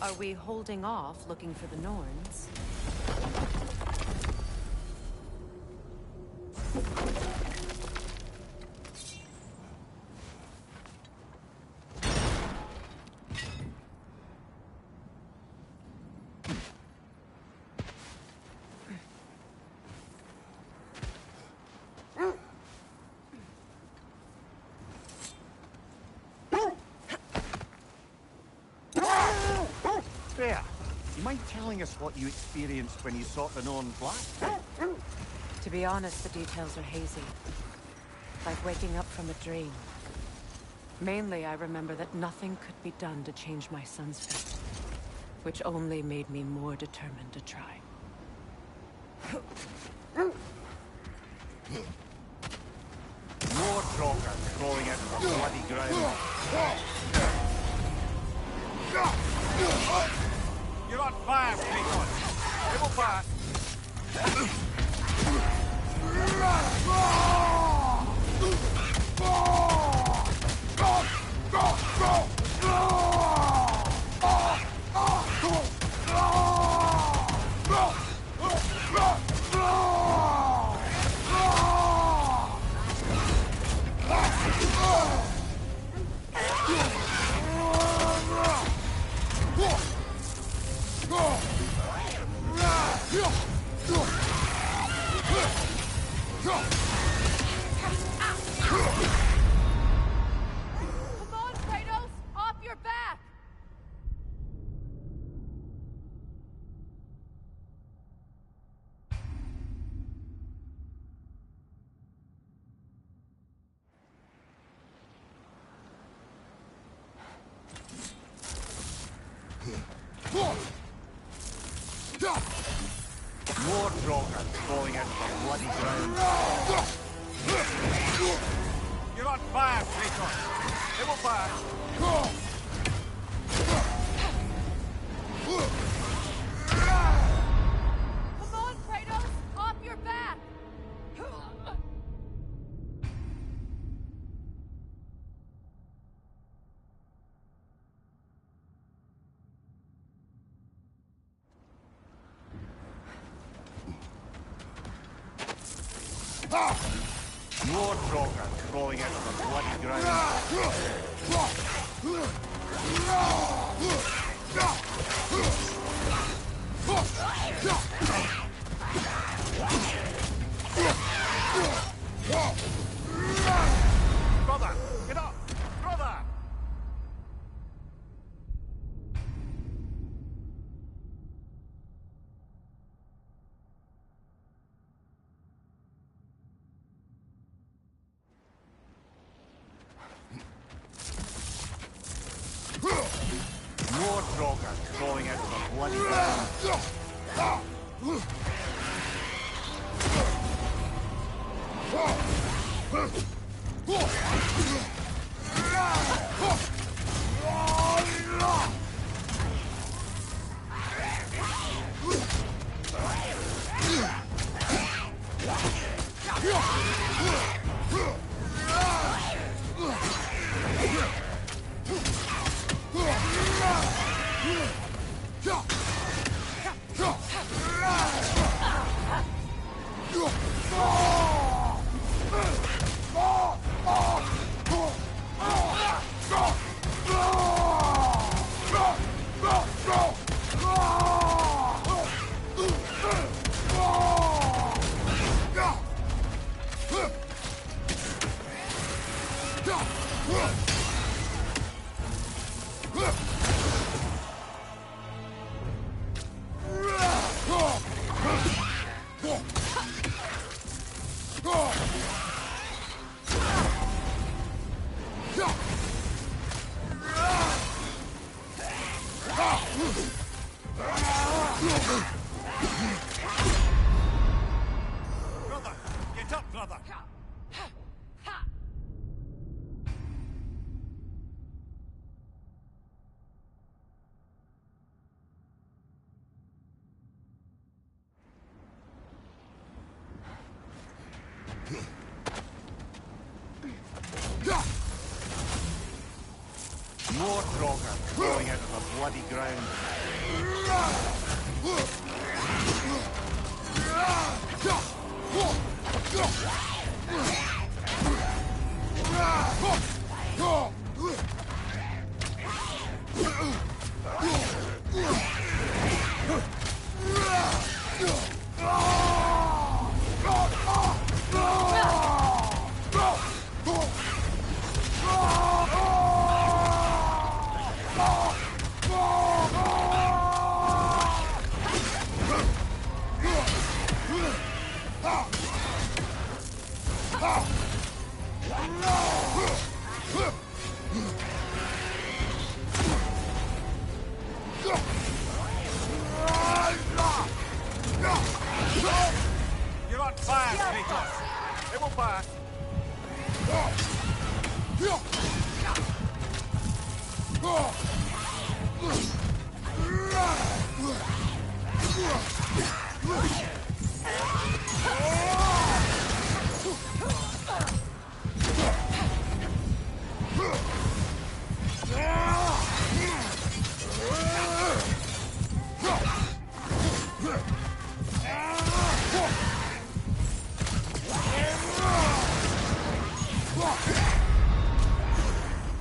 Are we holding off looking for the Norns? mind telling us what you experienced when you sought the known black? To be honest, the details are hazy. Like waking up from a dream. Mainly, I remember that nothing could be done to change my son's fate, which only made me more determined to try. More Troggers crawling out of the bloody ground. You're on fire, Trayton. It will pass. Come on, Kratos! Off your back! More Troggers crawling out of the bloody ground. You're on fire, Trayton. It will pass. Come on, Kratos! Off your back! More Troggers crawling out of the bloody ground. Brother, get up! Brother! More Troggers crawling out of the bloody ground. Brother, get up, brother! More Troggers crawling out of the bloody ground.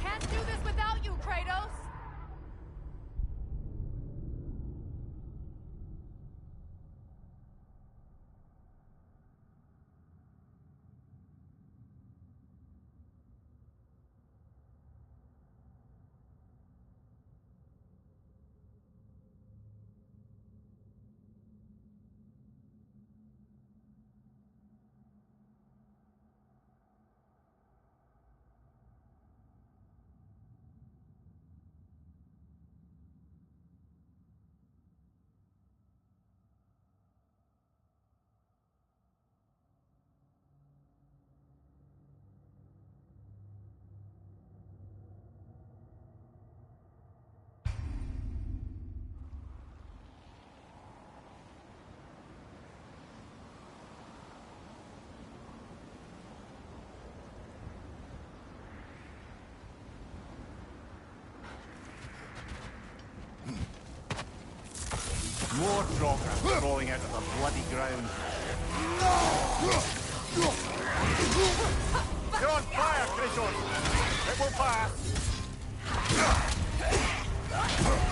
Can't do this without you, Kratos! More Draugr crawling out of the bloody ground. You're on fire, Kratos! It will pass! Kratos!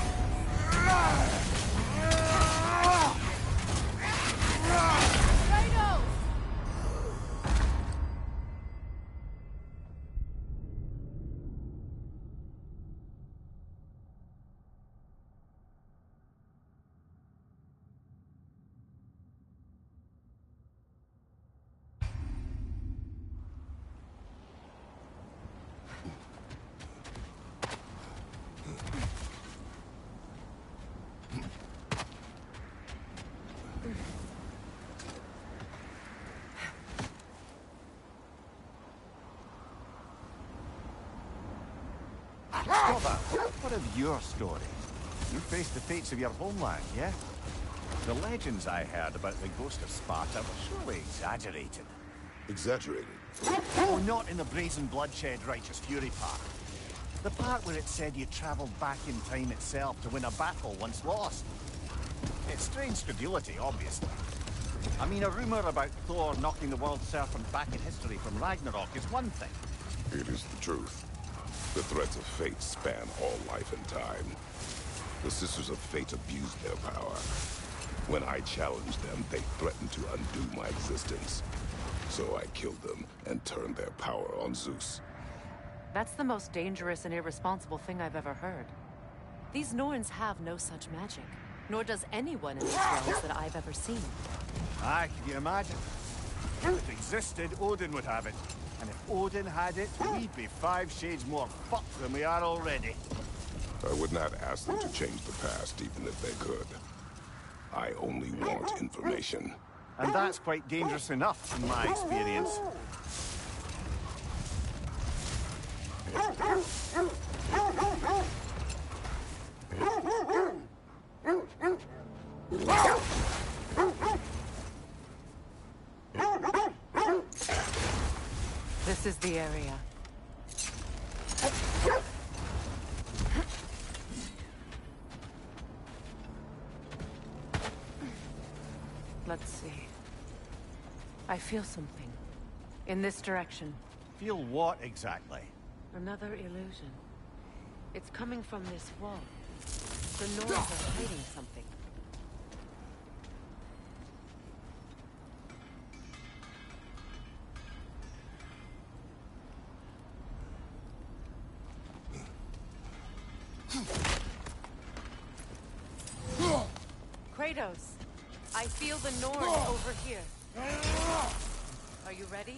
Stop that. What of your story? You faced the fates of your homeland, yeah? The legends I heard about the ghost of Sparta were surely exaggerated. Exaggerated? Oh, not in the brazen bloodshed righteous fury part. The part where it said you travelled back in time itself to win a battle once lost. It's strange credulity, obviously. I mean, a rumour about Thor knocking the world serpent back in history from Ragnarok is one thing. It is the truth. The threads of fate span all life and time. The Sisters of Fate abused their power. When I challenged them, they threatened to undo my existence. So I killed them and turned their power on Zeus. That's the most dangerous and irresponsible thing I've ever heard. These Norns have no such magic, nor does anyone in these realms that I've ever seen. Aye, can you imagine? If it existed, Odin would have it. And if Odin had it, we'd be 5 shades more fucked than we are already. I would not ask them to change the past, even if they could. I only want information. And that's quite dangerous enough, in my experience. This is the area. Let's see. I feel something. In this direction. Feel what exactly? Another illusion. It's coming from this wall. The Norns are hiding something. Kratos, I feel the Norns over here. Are you ready?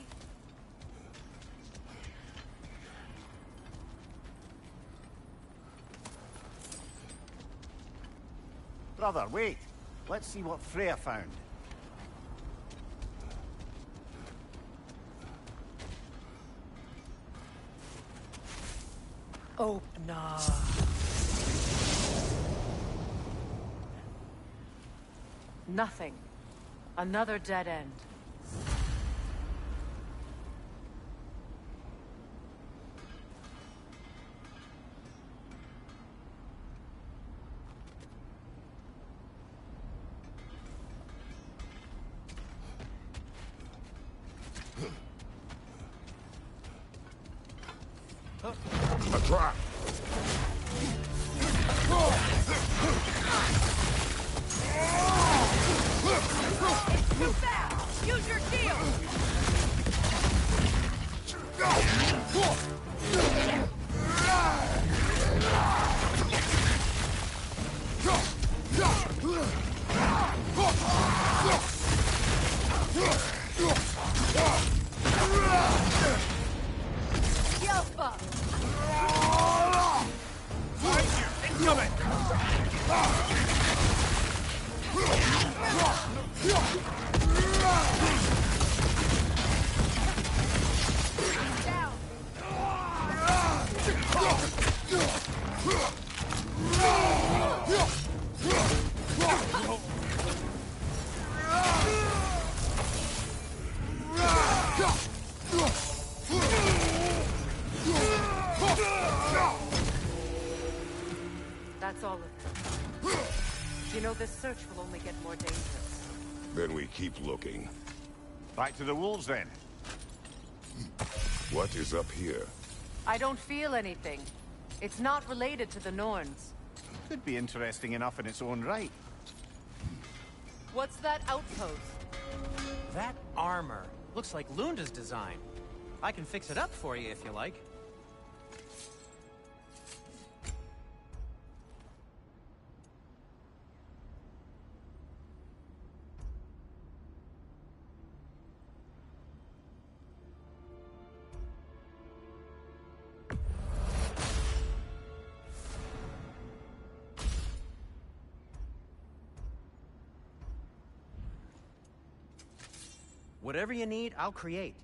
Brother, wait. Let's see what Freya found. Oh, nah. Nothing. Another dead end. A trap! It's too fast! Use your shield! Yelpa! Right here! Incoming! Down! That's all of them. You know, this search will only get more dangerous. Then we keep looking. Back to the wolves, then. What is up here? I don't feel anything. It's not related to the Norns. Could be interesting enough in its own right. What's that outpost? That armor looks like Lunda's design. I can fix it up for you if you like. Whatever you need, I'll create.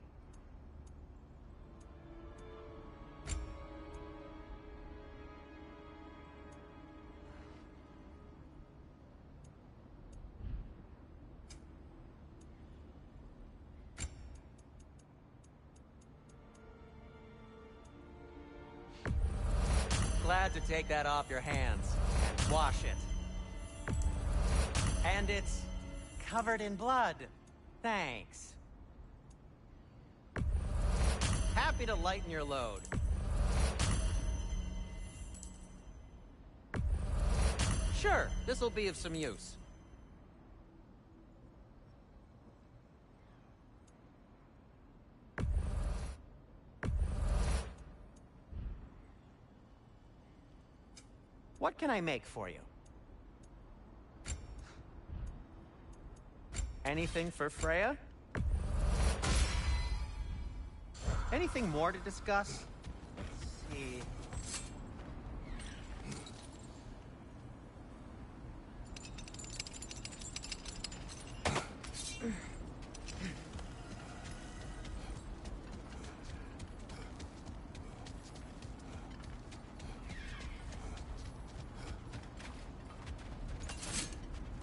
Glad to take that off your hands and wash it. And it's covered in blood. Thanks. Happy to lighten your load. Sure, this'll be of some use. What can I make for you? Anything for Freya? Anything more to discuss? Let's see.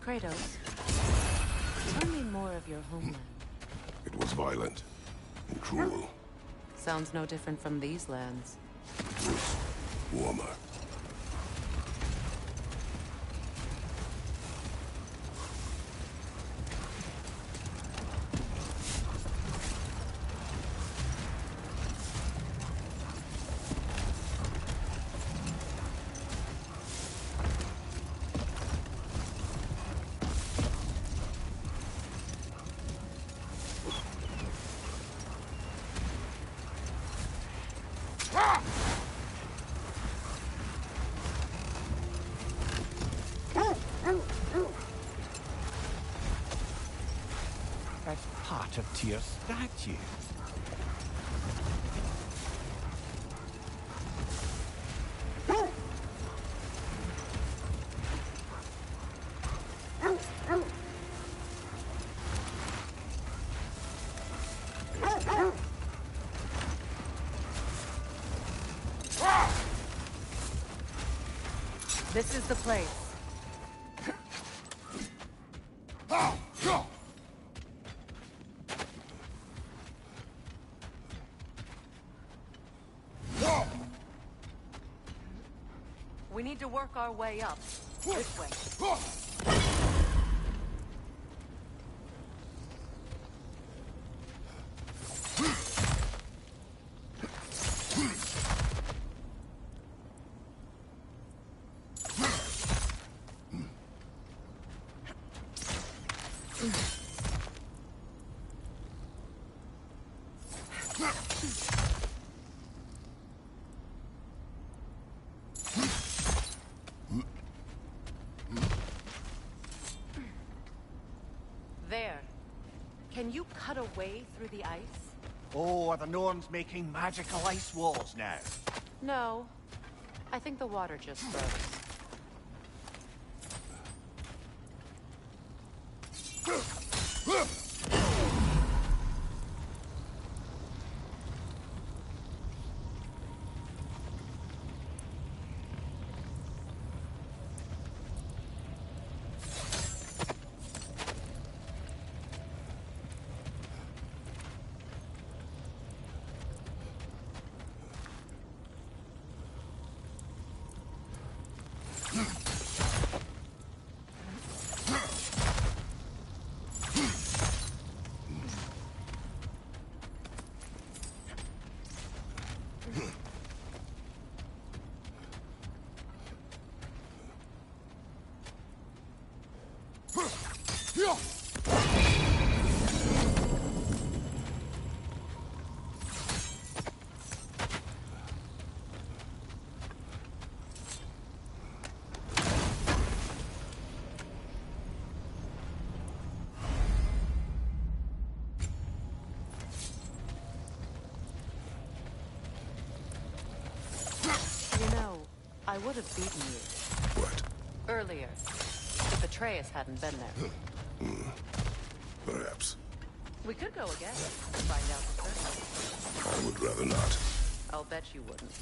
Kratos, tell me more of your homeland. It was violent and cruel. Sounds no different from these lands. Warmer. That's part of Tyr's statue. This is the place. We need to work our way up. This way. There. Can you cut a way through the ice? Oh, are the Norns making magical ice walls now? No. I think the water just froze. I would have beaten you. What? Earlier. If Atreus hadn't been there. Perhaps. We could go again. Find out for certain. I would rather not. I'll bet you wouldn't.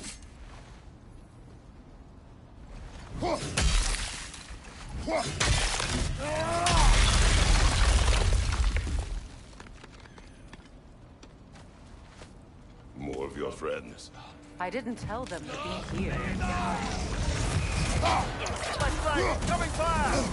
More of your friends. I didn't tell them to be here. Flashlight! Coming fire!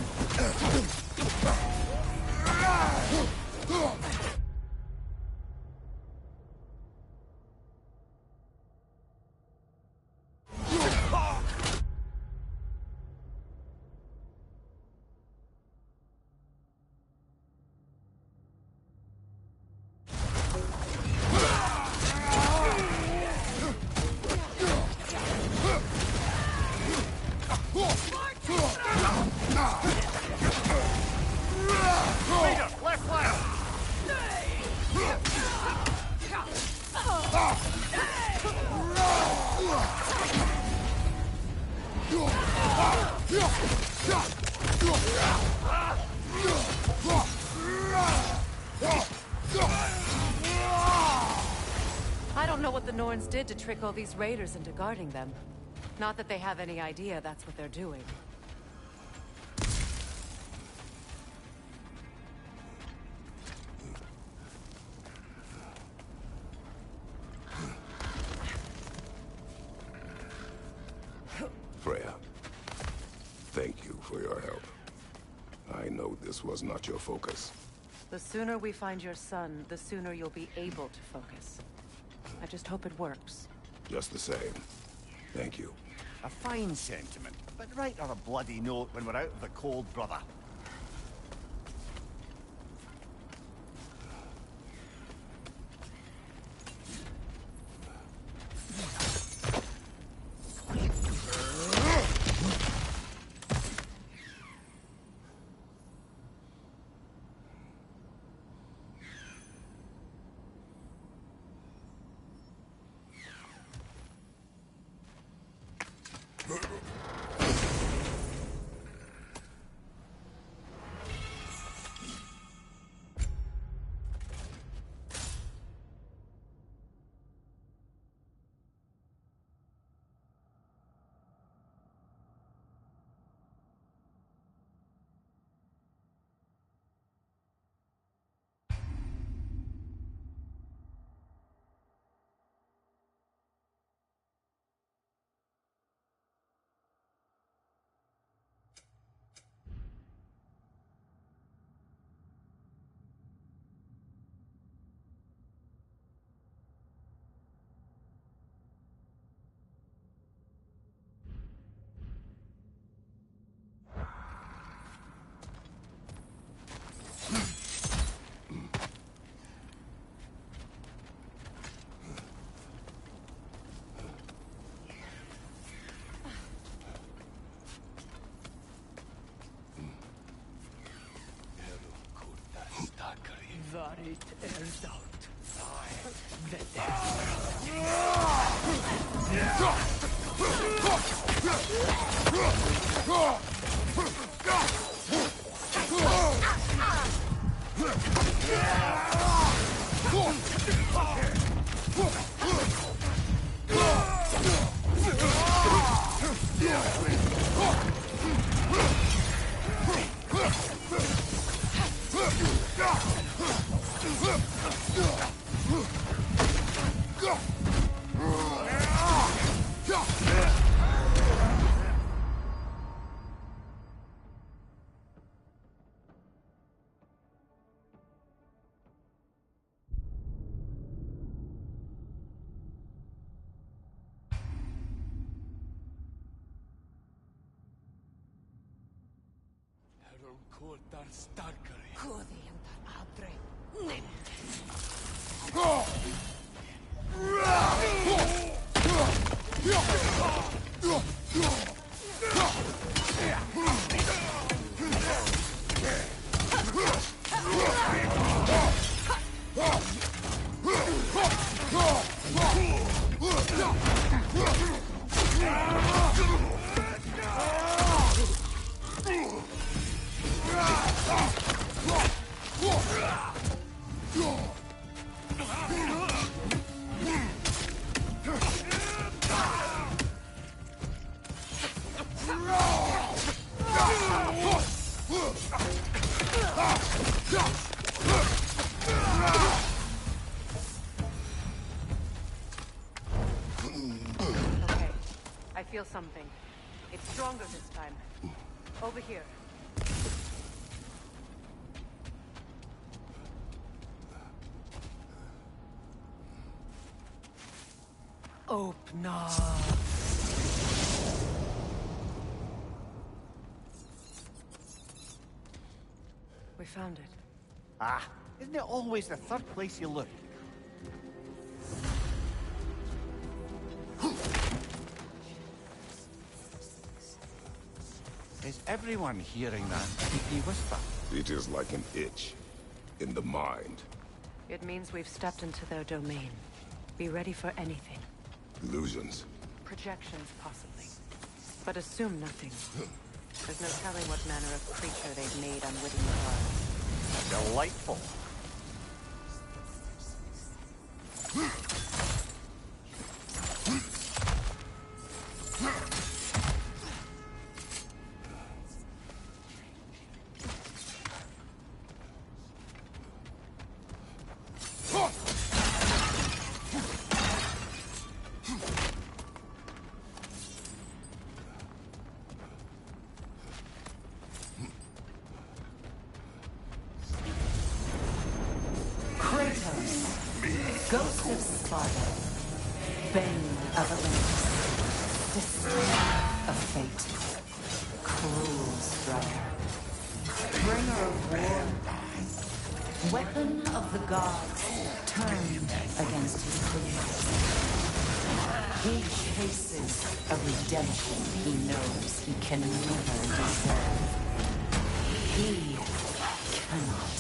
I don't know what the Norns did to trick all these raiders into guarding them. Not that they have any idea that's what they're doing. Freya, thank you for your help. I know this was not your focus. The sooner we find your son, the sooner you'll be able to focus. I just hope it works. Just the same. Thank you. A fine sentiment, but write her a bloody note when we're out of the cold, brother. It airs out. The Okay, I feel something. It's stronger this time. Over here. Open up. We found it. Ah, isn't it always the third place you look? Is everyone hearing that creepy whisper? It is like an itch in the mind. It means we've stepped into their domain. Be ready for anything. Illusions. Projections, possibly. But assume nothing. There's no telling what manner of creature they've made unwittingly ours. Delightful. Ghost of Sparta, Bane of Olympus, Destroyer of Fate, Cruel Striker, Bringer of War, Weapon of the Gods, turned against his creatures. He chases a redemption he knows he can never deserve. He cannot.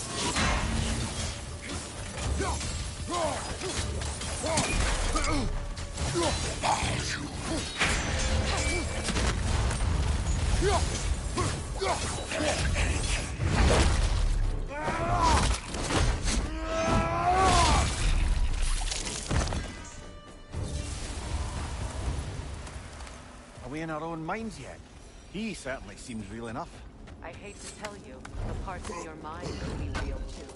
Are we in our own minds yet? He certainly seems real enough. I hate to tell you, the parts of your mind could be real too.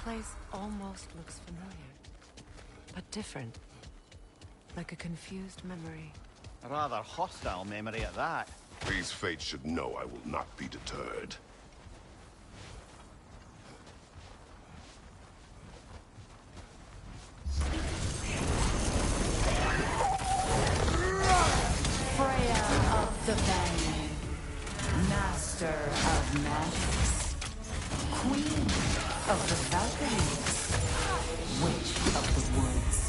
place almost looks familiar, but different. Like a confused memory. A rather hostile memory at that. These fates should know I will not be deterred. Freya of the Bang, Master of Magics, Queen of the Valkyries, Witch of the Woods,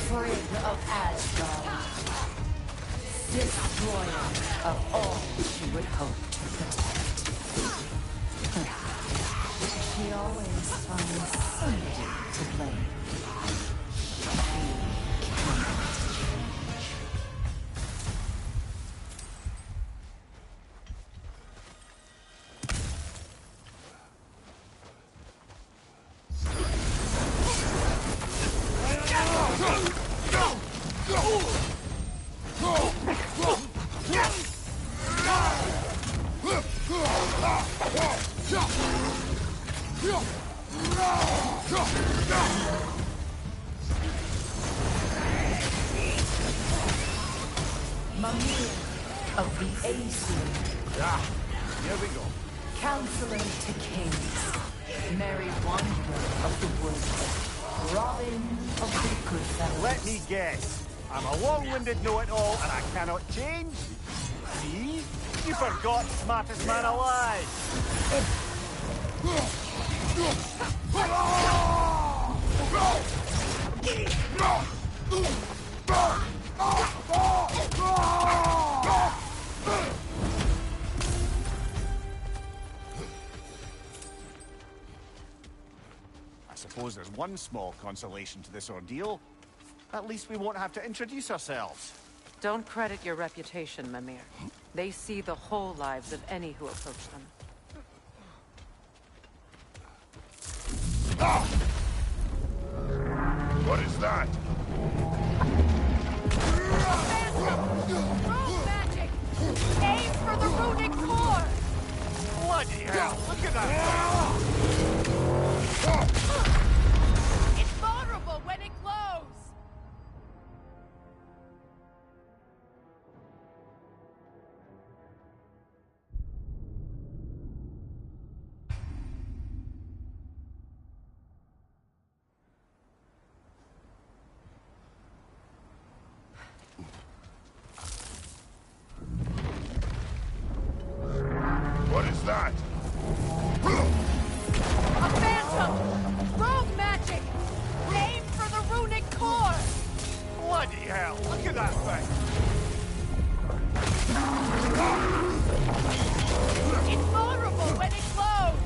Frigg of Asgard, Destroyer of all she would hope to protect. She always finds somebody to blame. Mimir of the Aesir. Here we go. Counselor to Kings. Merry Wanderer of the Woods. Robin of the Goodfellas. Let me guess. I'm a long-winded know-it-all and I cannot change? See? You forgot smartest man alive. I suppose there's one small consolation to this ordeal. At least we won't have to introduce ourselves. Don't credit your reputation, Mimir. They see the whole lives of any who approach them. What is that? Rune magic! Aim for the runic core! Bloody hell! Look at that! It's vulnerable when it glows! What is that? A phantom! Rogue magic! Aim for the runic core! Bloody hell! Look at that thing! It's vulnerable when it glows!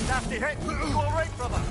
Nasty hit! You all right, brother?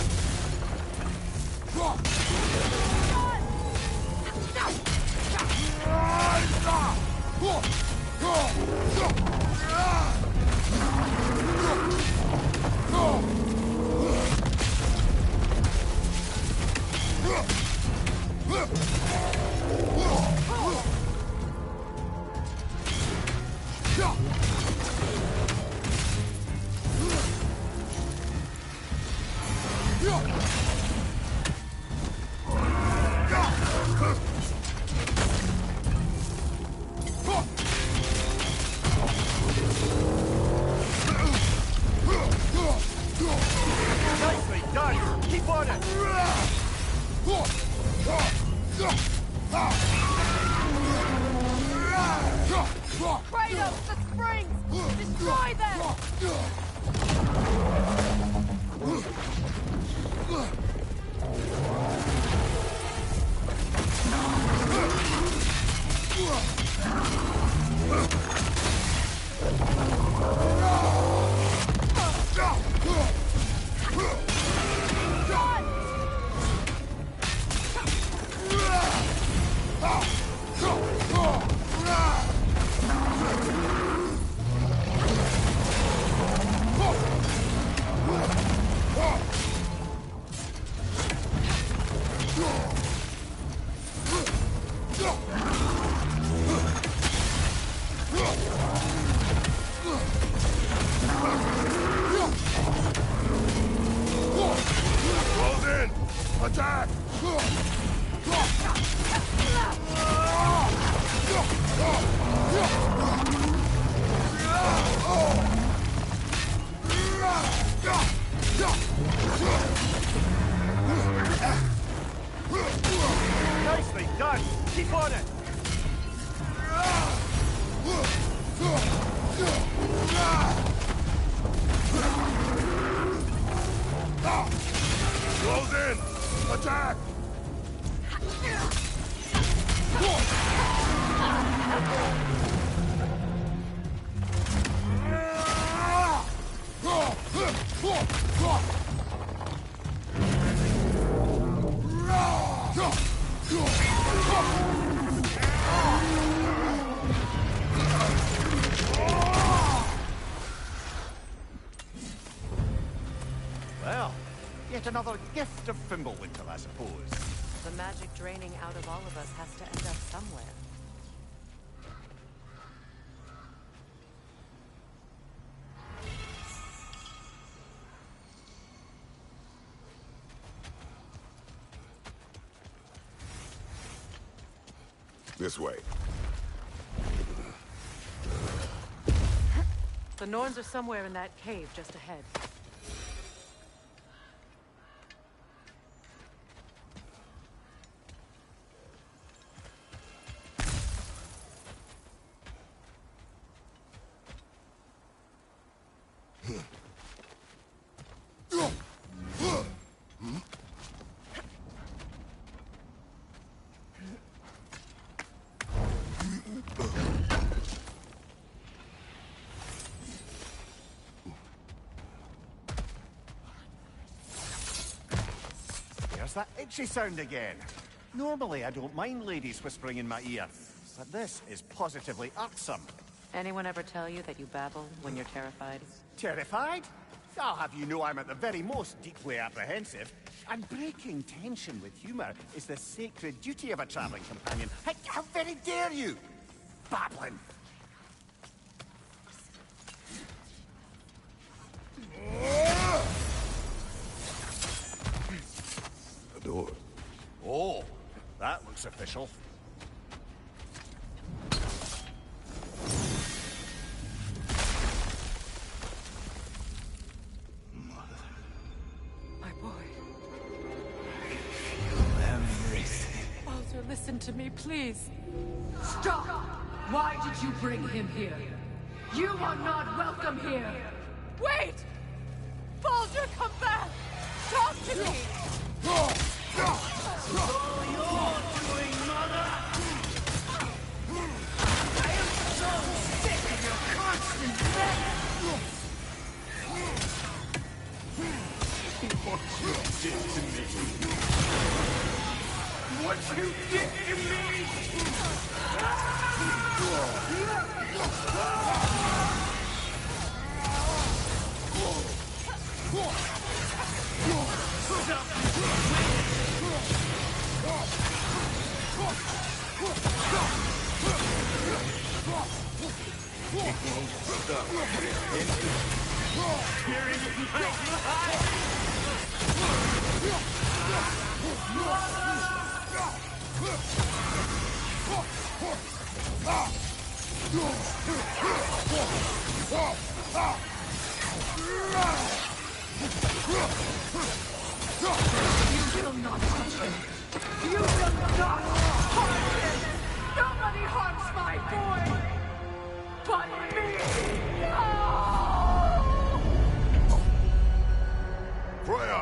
Nicely done! Keep on it! Kratos, the springs! Destroy them! Attack! Nicely done! Keep on it! Close in! Attack! Well, yet another gift of Fimbulwinter, I suppose. The magic draining out of all of us has to end up somewhere. This way. The Norns are somewhere in that cave just ahead. There's that itchy sound again. Normally, I don't mind ladies whispering in my ear, but this is positively irksome. Anyone ever tell you that you babble when you're terrified? Terrified? I'll have you know I'm at the very most deeply apprehensive. And breaking tension with humour is the sacred duty of a travelling companion. How very dare you! Babbling! The door. Oh, that looks official. My boy. Everything. Baldur, listen to me, please. Stop! Why did you bring him here? You are not welcome here! Wait! Baldur, come back! Talk to me! All you're doing, Mother! I am so sick of your constant threat! What you did to me! What you did to me! You will not touch him! You will not harm him! Nobody harms my boy! But me! No! Freya!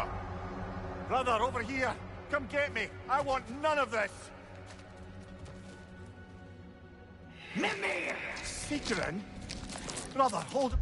Brother, over here! Come get me! I want none of this! Mimir! Sigrun? Brother, hold...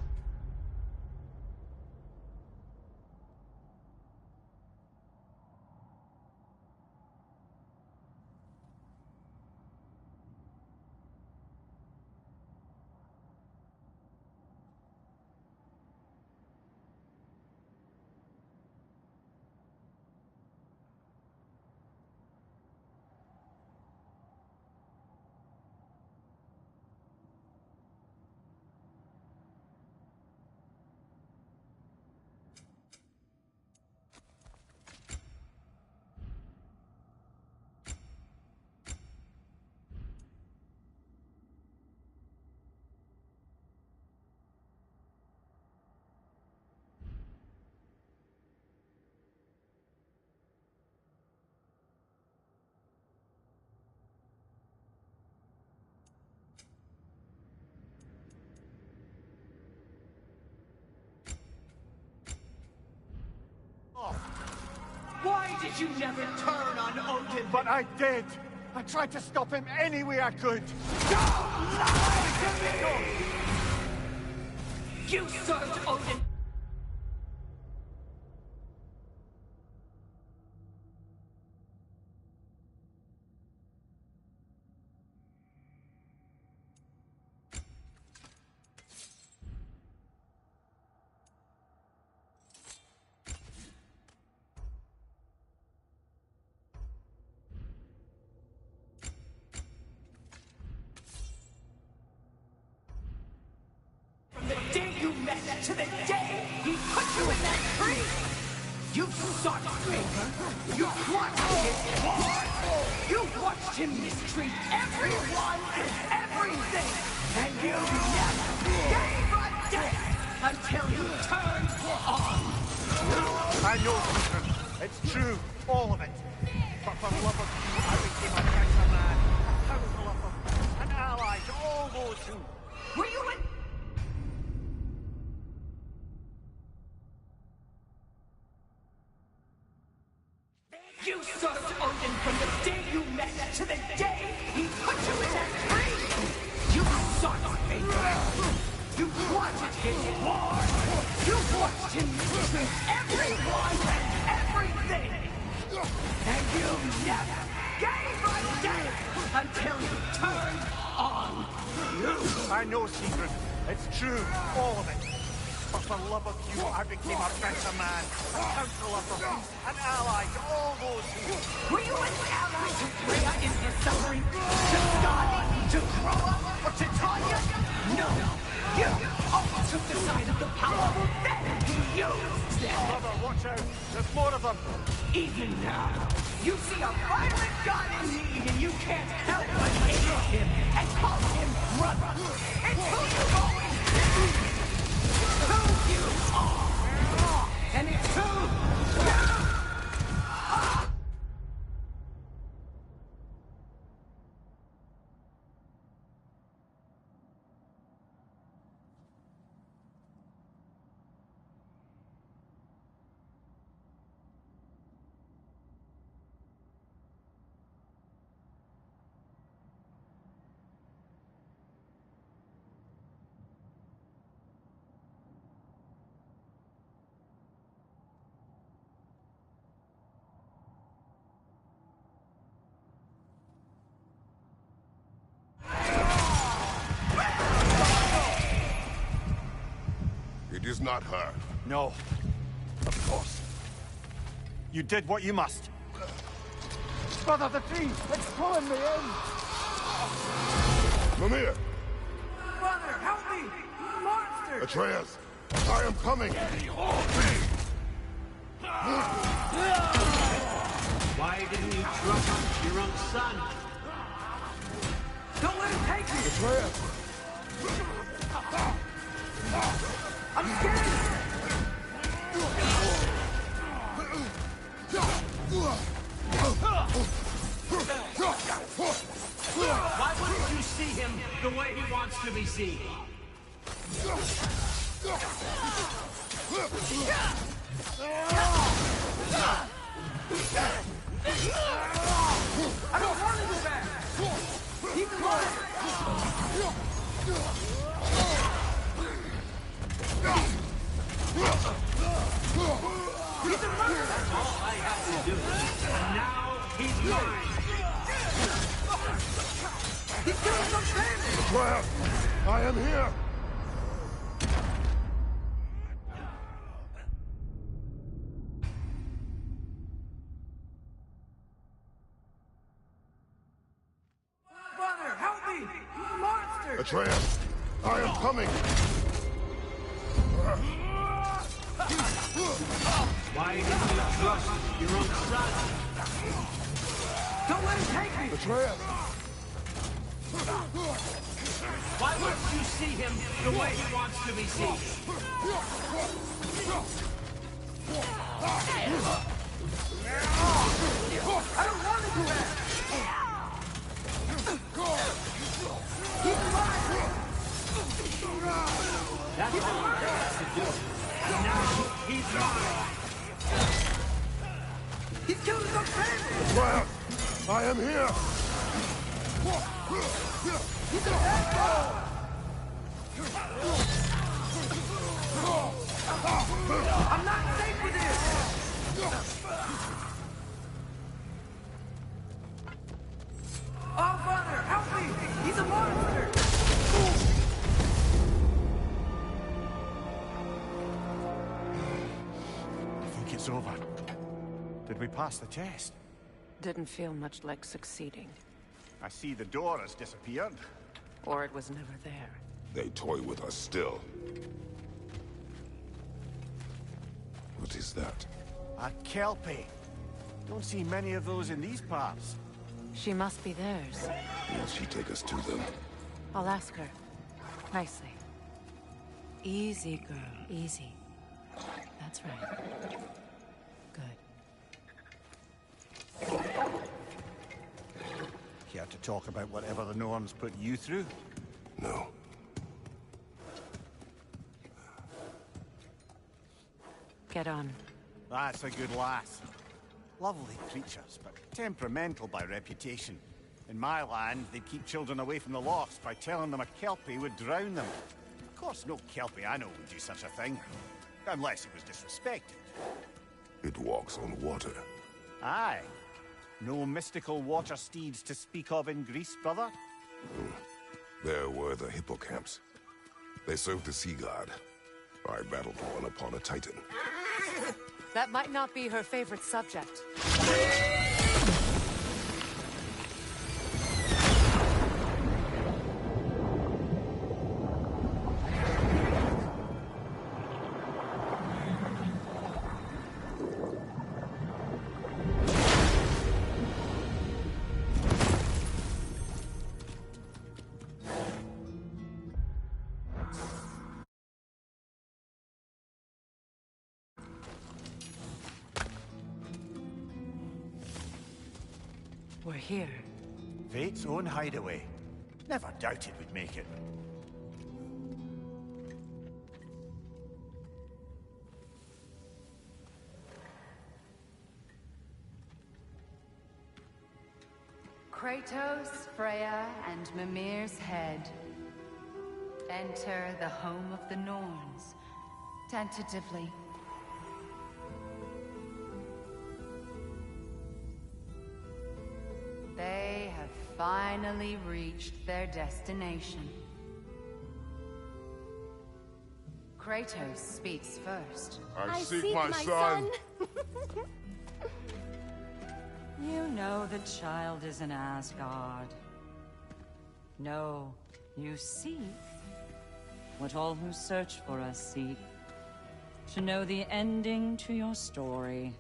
did you never turn on Odin? But I did! I tried to stop him any way I could! Don't lie to me! You served Odin! From the day you met to the day he put you in that tree! You sought favor. You watched his war. You watched him mistreat everyone and everything. And you never gave a damn until you turned on. I know, Peter. It's true. All of it. But for love of you, I became a better man, a counselor, an ally to all those who... Were you in... You served Odin from the day you met to the day he put you in that tree! You sought favor! You wanted his war! You watched him mistreat everyone and everything! And you never gave a damn until you turned on you! I know, Secret. It's true. All of it. But for love of you, I became a better man, a counselor for peace, an ally to all those who... Were you an ally to Freya in her suffering? To Skadi? To Groa? Or to Tanya? No! You all took the side of the powerful, then you used them! Brother, watch out! There's more of them! Even now, you see a violent god in need and you can't help but hate him and call him brother! It's who you've always been! Who you are! And it's who you are! It is not her. No. Of course. You did what you must. Brother, the tree! It's pulling me in! Mimir! Brother, help me! Monster! Atreus! I am coming! Why didn't you trust your own son? Don't let him take me! Atreus! I'm scared! Why wouldn't you see him the way he wants to be seen? I don't want to go back! Keep him alive! He's a murderer! That's all I have to do. And now he's mine! He's killing some family! Atreus! I am here! Brother, help me! Monster! Atreus! I am coming! Why didn't you trust your own son? Don't let him take me! Atreus! Why wouldn't you see him the way he wants to be seen? I don't want to do that! He's mine! That's all I have to do. And now he's mine! He's killed his own family! Quiet! I am here! He's an asshole! I'm not safe with him! Oh, Father, help me! He's a monster! I think it's over. Did we pass the test? Didn't feel much like succeeding. I see the door has disappeared. Or it was never there. They toy with us still. What is that? A Kelpie. Don't see many of those in these parts. She must be theirs. Will she take us to them? I'll ask her. Nicely. Easy, girl. Easy. That's right. Good. Care to talk about whatever the Norns put you through? No. Get on. That's a good lass. Lovely creatures, but temperamental by reputation. In my land, they keep children away from the lost by telling them a Kelpie would drown them. Of course, no Kelpie I know would do such a thing. Unless it was disrespected. It walks on water. Aye. No mystical water steeds to speak of in Greece, brother? There were the hippocamps. They served the sea god. I battled one upon a titan. That might not be her favorite subject. We're here. Fate's own hideaway. Never doubted we'd make it. Kratos, Freya, and Mimir's head. Enter the home of the Norns. Tentatively. They have finally reached their destination. Kratos speaks first. I seek my son. You know the child is in Asgard. No, you seek what all who search for us seek. To know the ending to your story.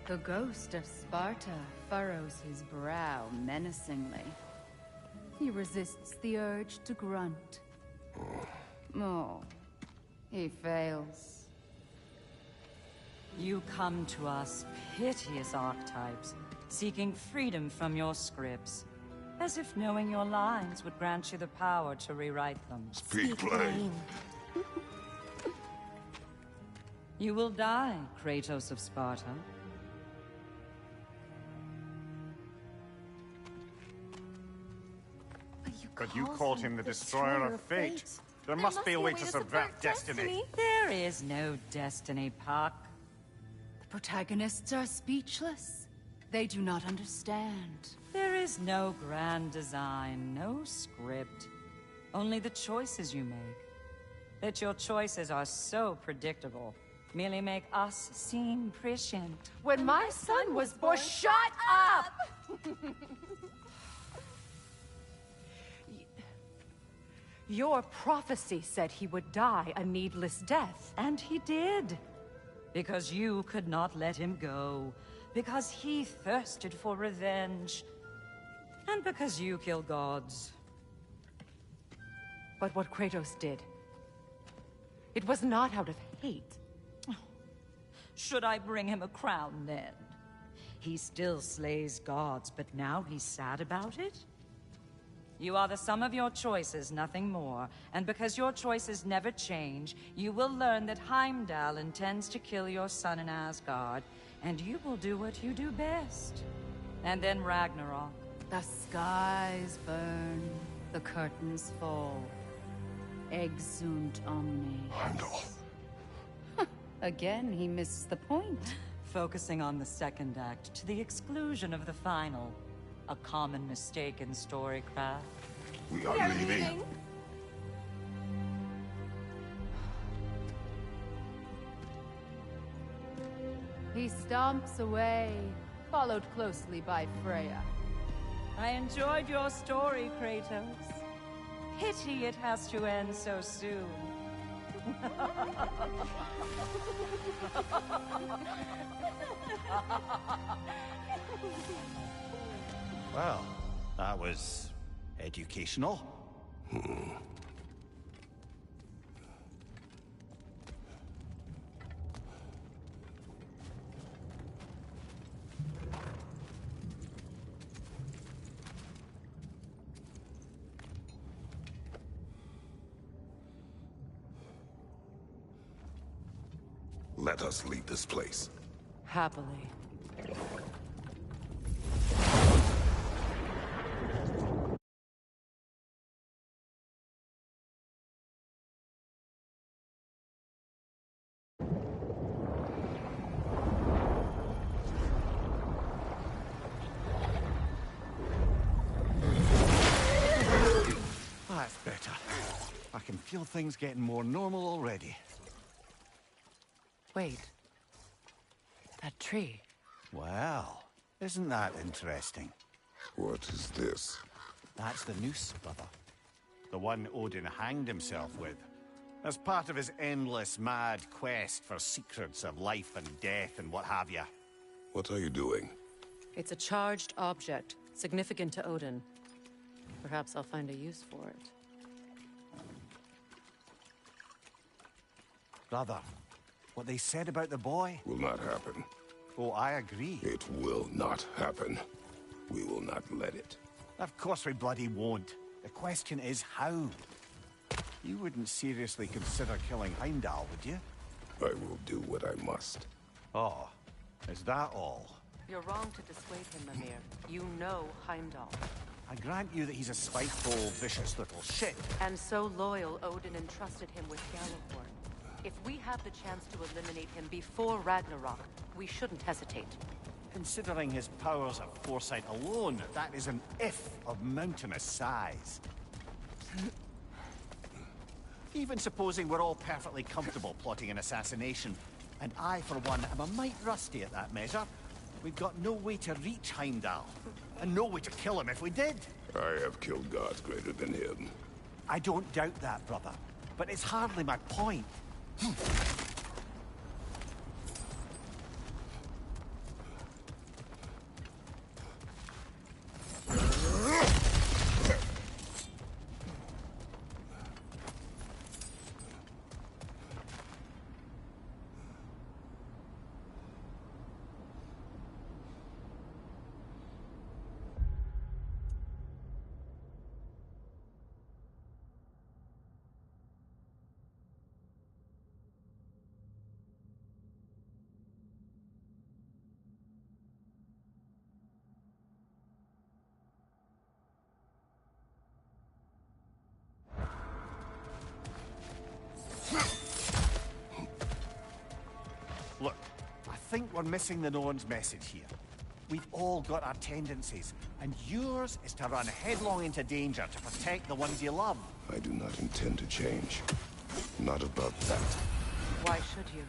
The ghost of Sparta furrows his brow menacingly. He resists the urge to grunt. Oh, he fails. You come to us, piteous archetypes, seeking freedom from your scripts. As if knowing your lines would grant you the power to rewrite them. Speak plain. You will die, Kratos of Sparta. But you called him the Destroyer of Fate. There must be a way to subvert destiny. There is no destiny, Puck. The protagonists are speechless. They do not understand. There is no grand design, no script. Only the choices you make. That your choices are so predictable, merely make us seem prescient. When my son was born, shut up! Your prophecy said he would die a needless death. And he did. Because you could not let him go. Because he thirsted for revenge. And because you kill gods. But what Kratos did, it was not out of hate. Should I bring him a crown then? He still slays gods, but now he's sad about it? You are the sum of your choices, nothing more. And because your choices never change, you will learn that Heimdall intends to kill your son in Asgard, and you will do what you do best. And then Ragnarok. The skies burn, the curtains fall. Exunt omne. Heimdall. Again, he missed the point. Focusing on the second act to the exclusion of the final. A common mistake in storycraft. We are leaving. He stomps away, followed closely by Freya. I enjoyed your story, Kratos. Pity it has to end so soon. Well, that was educational. Let us leave this place. Happily. That's better. I can feel things getting more normal already. Wait. That tree. Well, isn't that interesting? What is this? That's the noose, brother. The one Odin hanged himself with, as part of his endless, mad quest for secrets of life and death and what have you. What are you doing? It's a charged object, significant to Odin. Perhaps I'll find a use for it. Brother, what they said about the boy? Will not happen. Oh, I agree. It will not happen. We will not let it. Of course we bloody won't. The question is how? You wouldn't seriously consider killing Heimdall, would you? I will do what I must. Oh, is that all? You're wrong to dissuade him, Mimir. You know Heimdall. I grant you that he's a spiteful, vicious little shit. And so loyal, Odin entrusted him with Gjallarhorn. If we have the chance to eliminate him before Ragnarok, we shouldn't hesitate. Considering his powers of foresight alone, that is an if of mountainous size. Even supposing we're all perfectly comfortable plotting an assassination, and I, for one, am a mite rusty at that measure, we've got no way to reach Heimdall, and no way to kill him if we did. I have killed gods greater than him. I don't doubt that, brother, but it's hardly my point. Look, I think we're missing the Norn's message here. We've all got our tendencies, and yours is to run headlong into danger to protect the ones you love. I do not intend to change. Not about that. Why should you?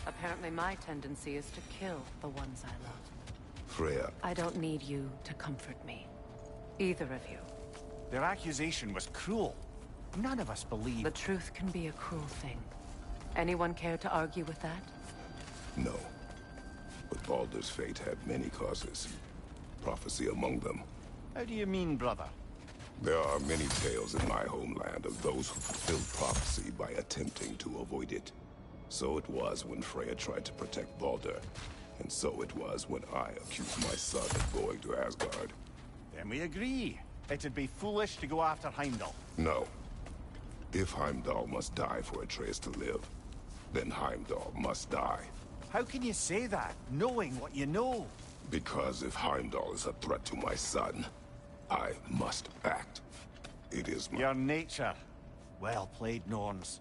Apparently my tendency is to kill the ones I love. Freya. I don't need you to comfort me. Either of you. Their accusation was cruel. None of us believe... The truth can be a cruel thing. Anyone care to argue with that? No. But Baldur's fate had many causes. Prophecy among them. How do you mean, brother? There are many tales in my homeland of those who fulfilled prophecy by attempting to avoid it. So it was when Freya tried to protect Baldur. And so it was when I accused my son of going to Asgard. Then we agree. It'd be foolish to go after Heimdall. No. If Heimdall must die for Atreus to live, then Heimdall must die. How can you say that, knowing what you know? Because if Heimdall is a threat to my son, I must act. It is my... Your nature. Well played, Norns.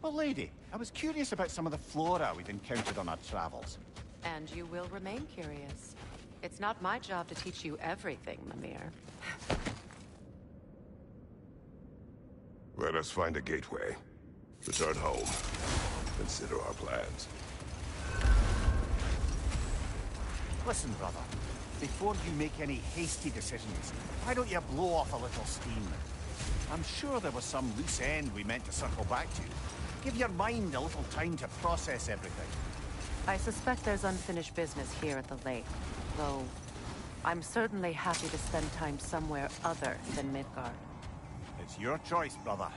Well, lady, I was curious about some of the flora we've encountered on our travels. And you will remain curious. It's not my job to teach you everything, Mimir. Let us find a gateway. Return home. Consider our plans. Listen, brother. Before you make any hasty decisions, why don't you blow off a little steam? I'm sure there was some loose end we meant to circle back to. Give your mind a little time to process everything. I suspect there's unfinished business here at the lake, though I'm certainly happy to spend time somewhere other than Midgard. It's your choice, brother.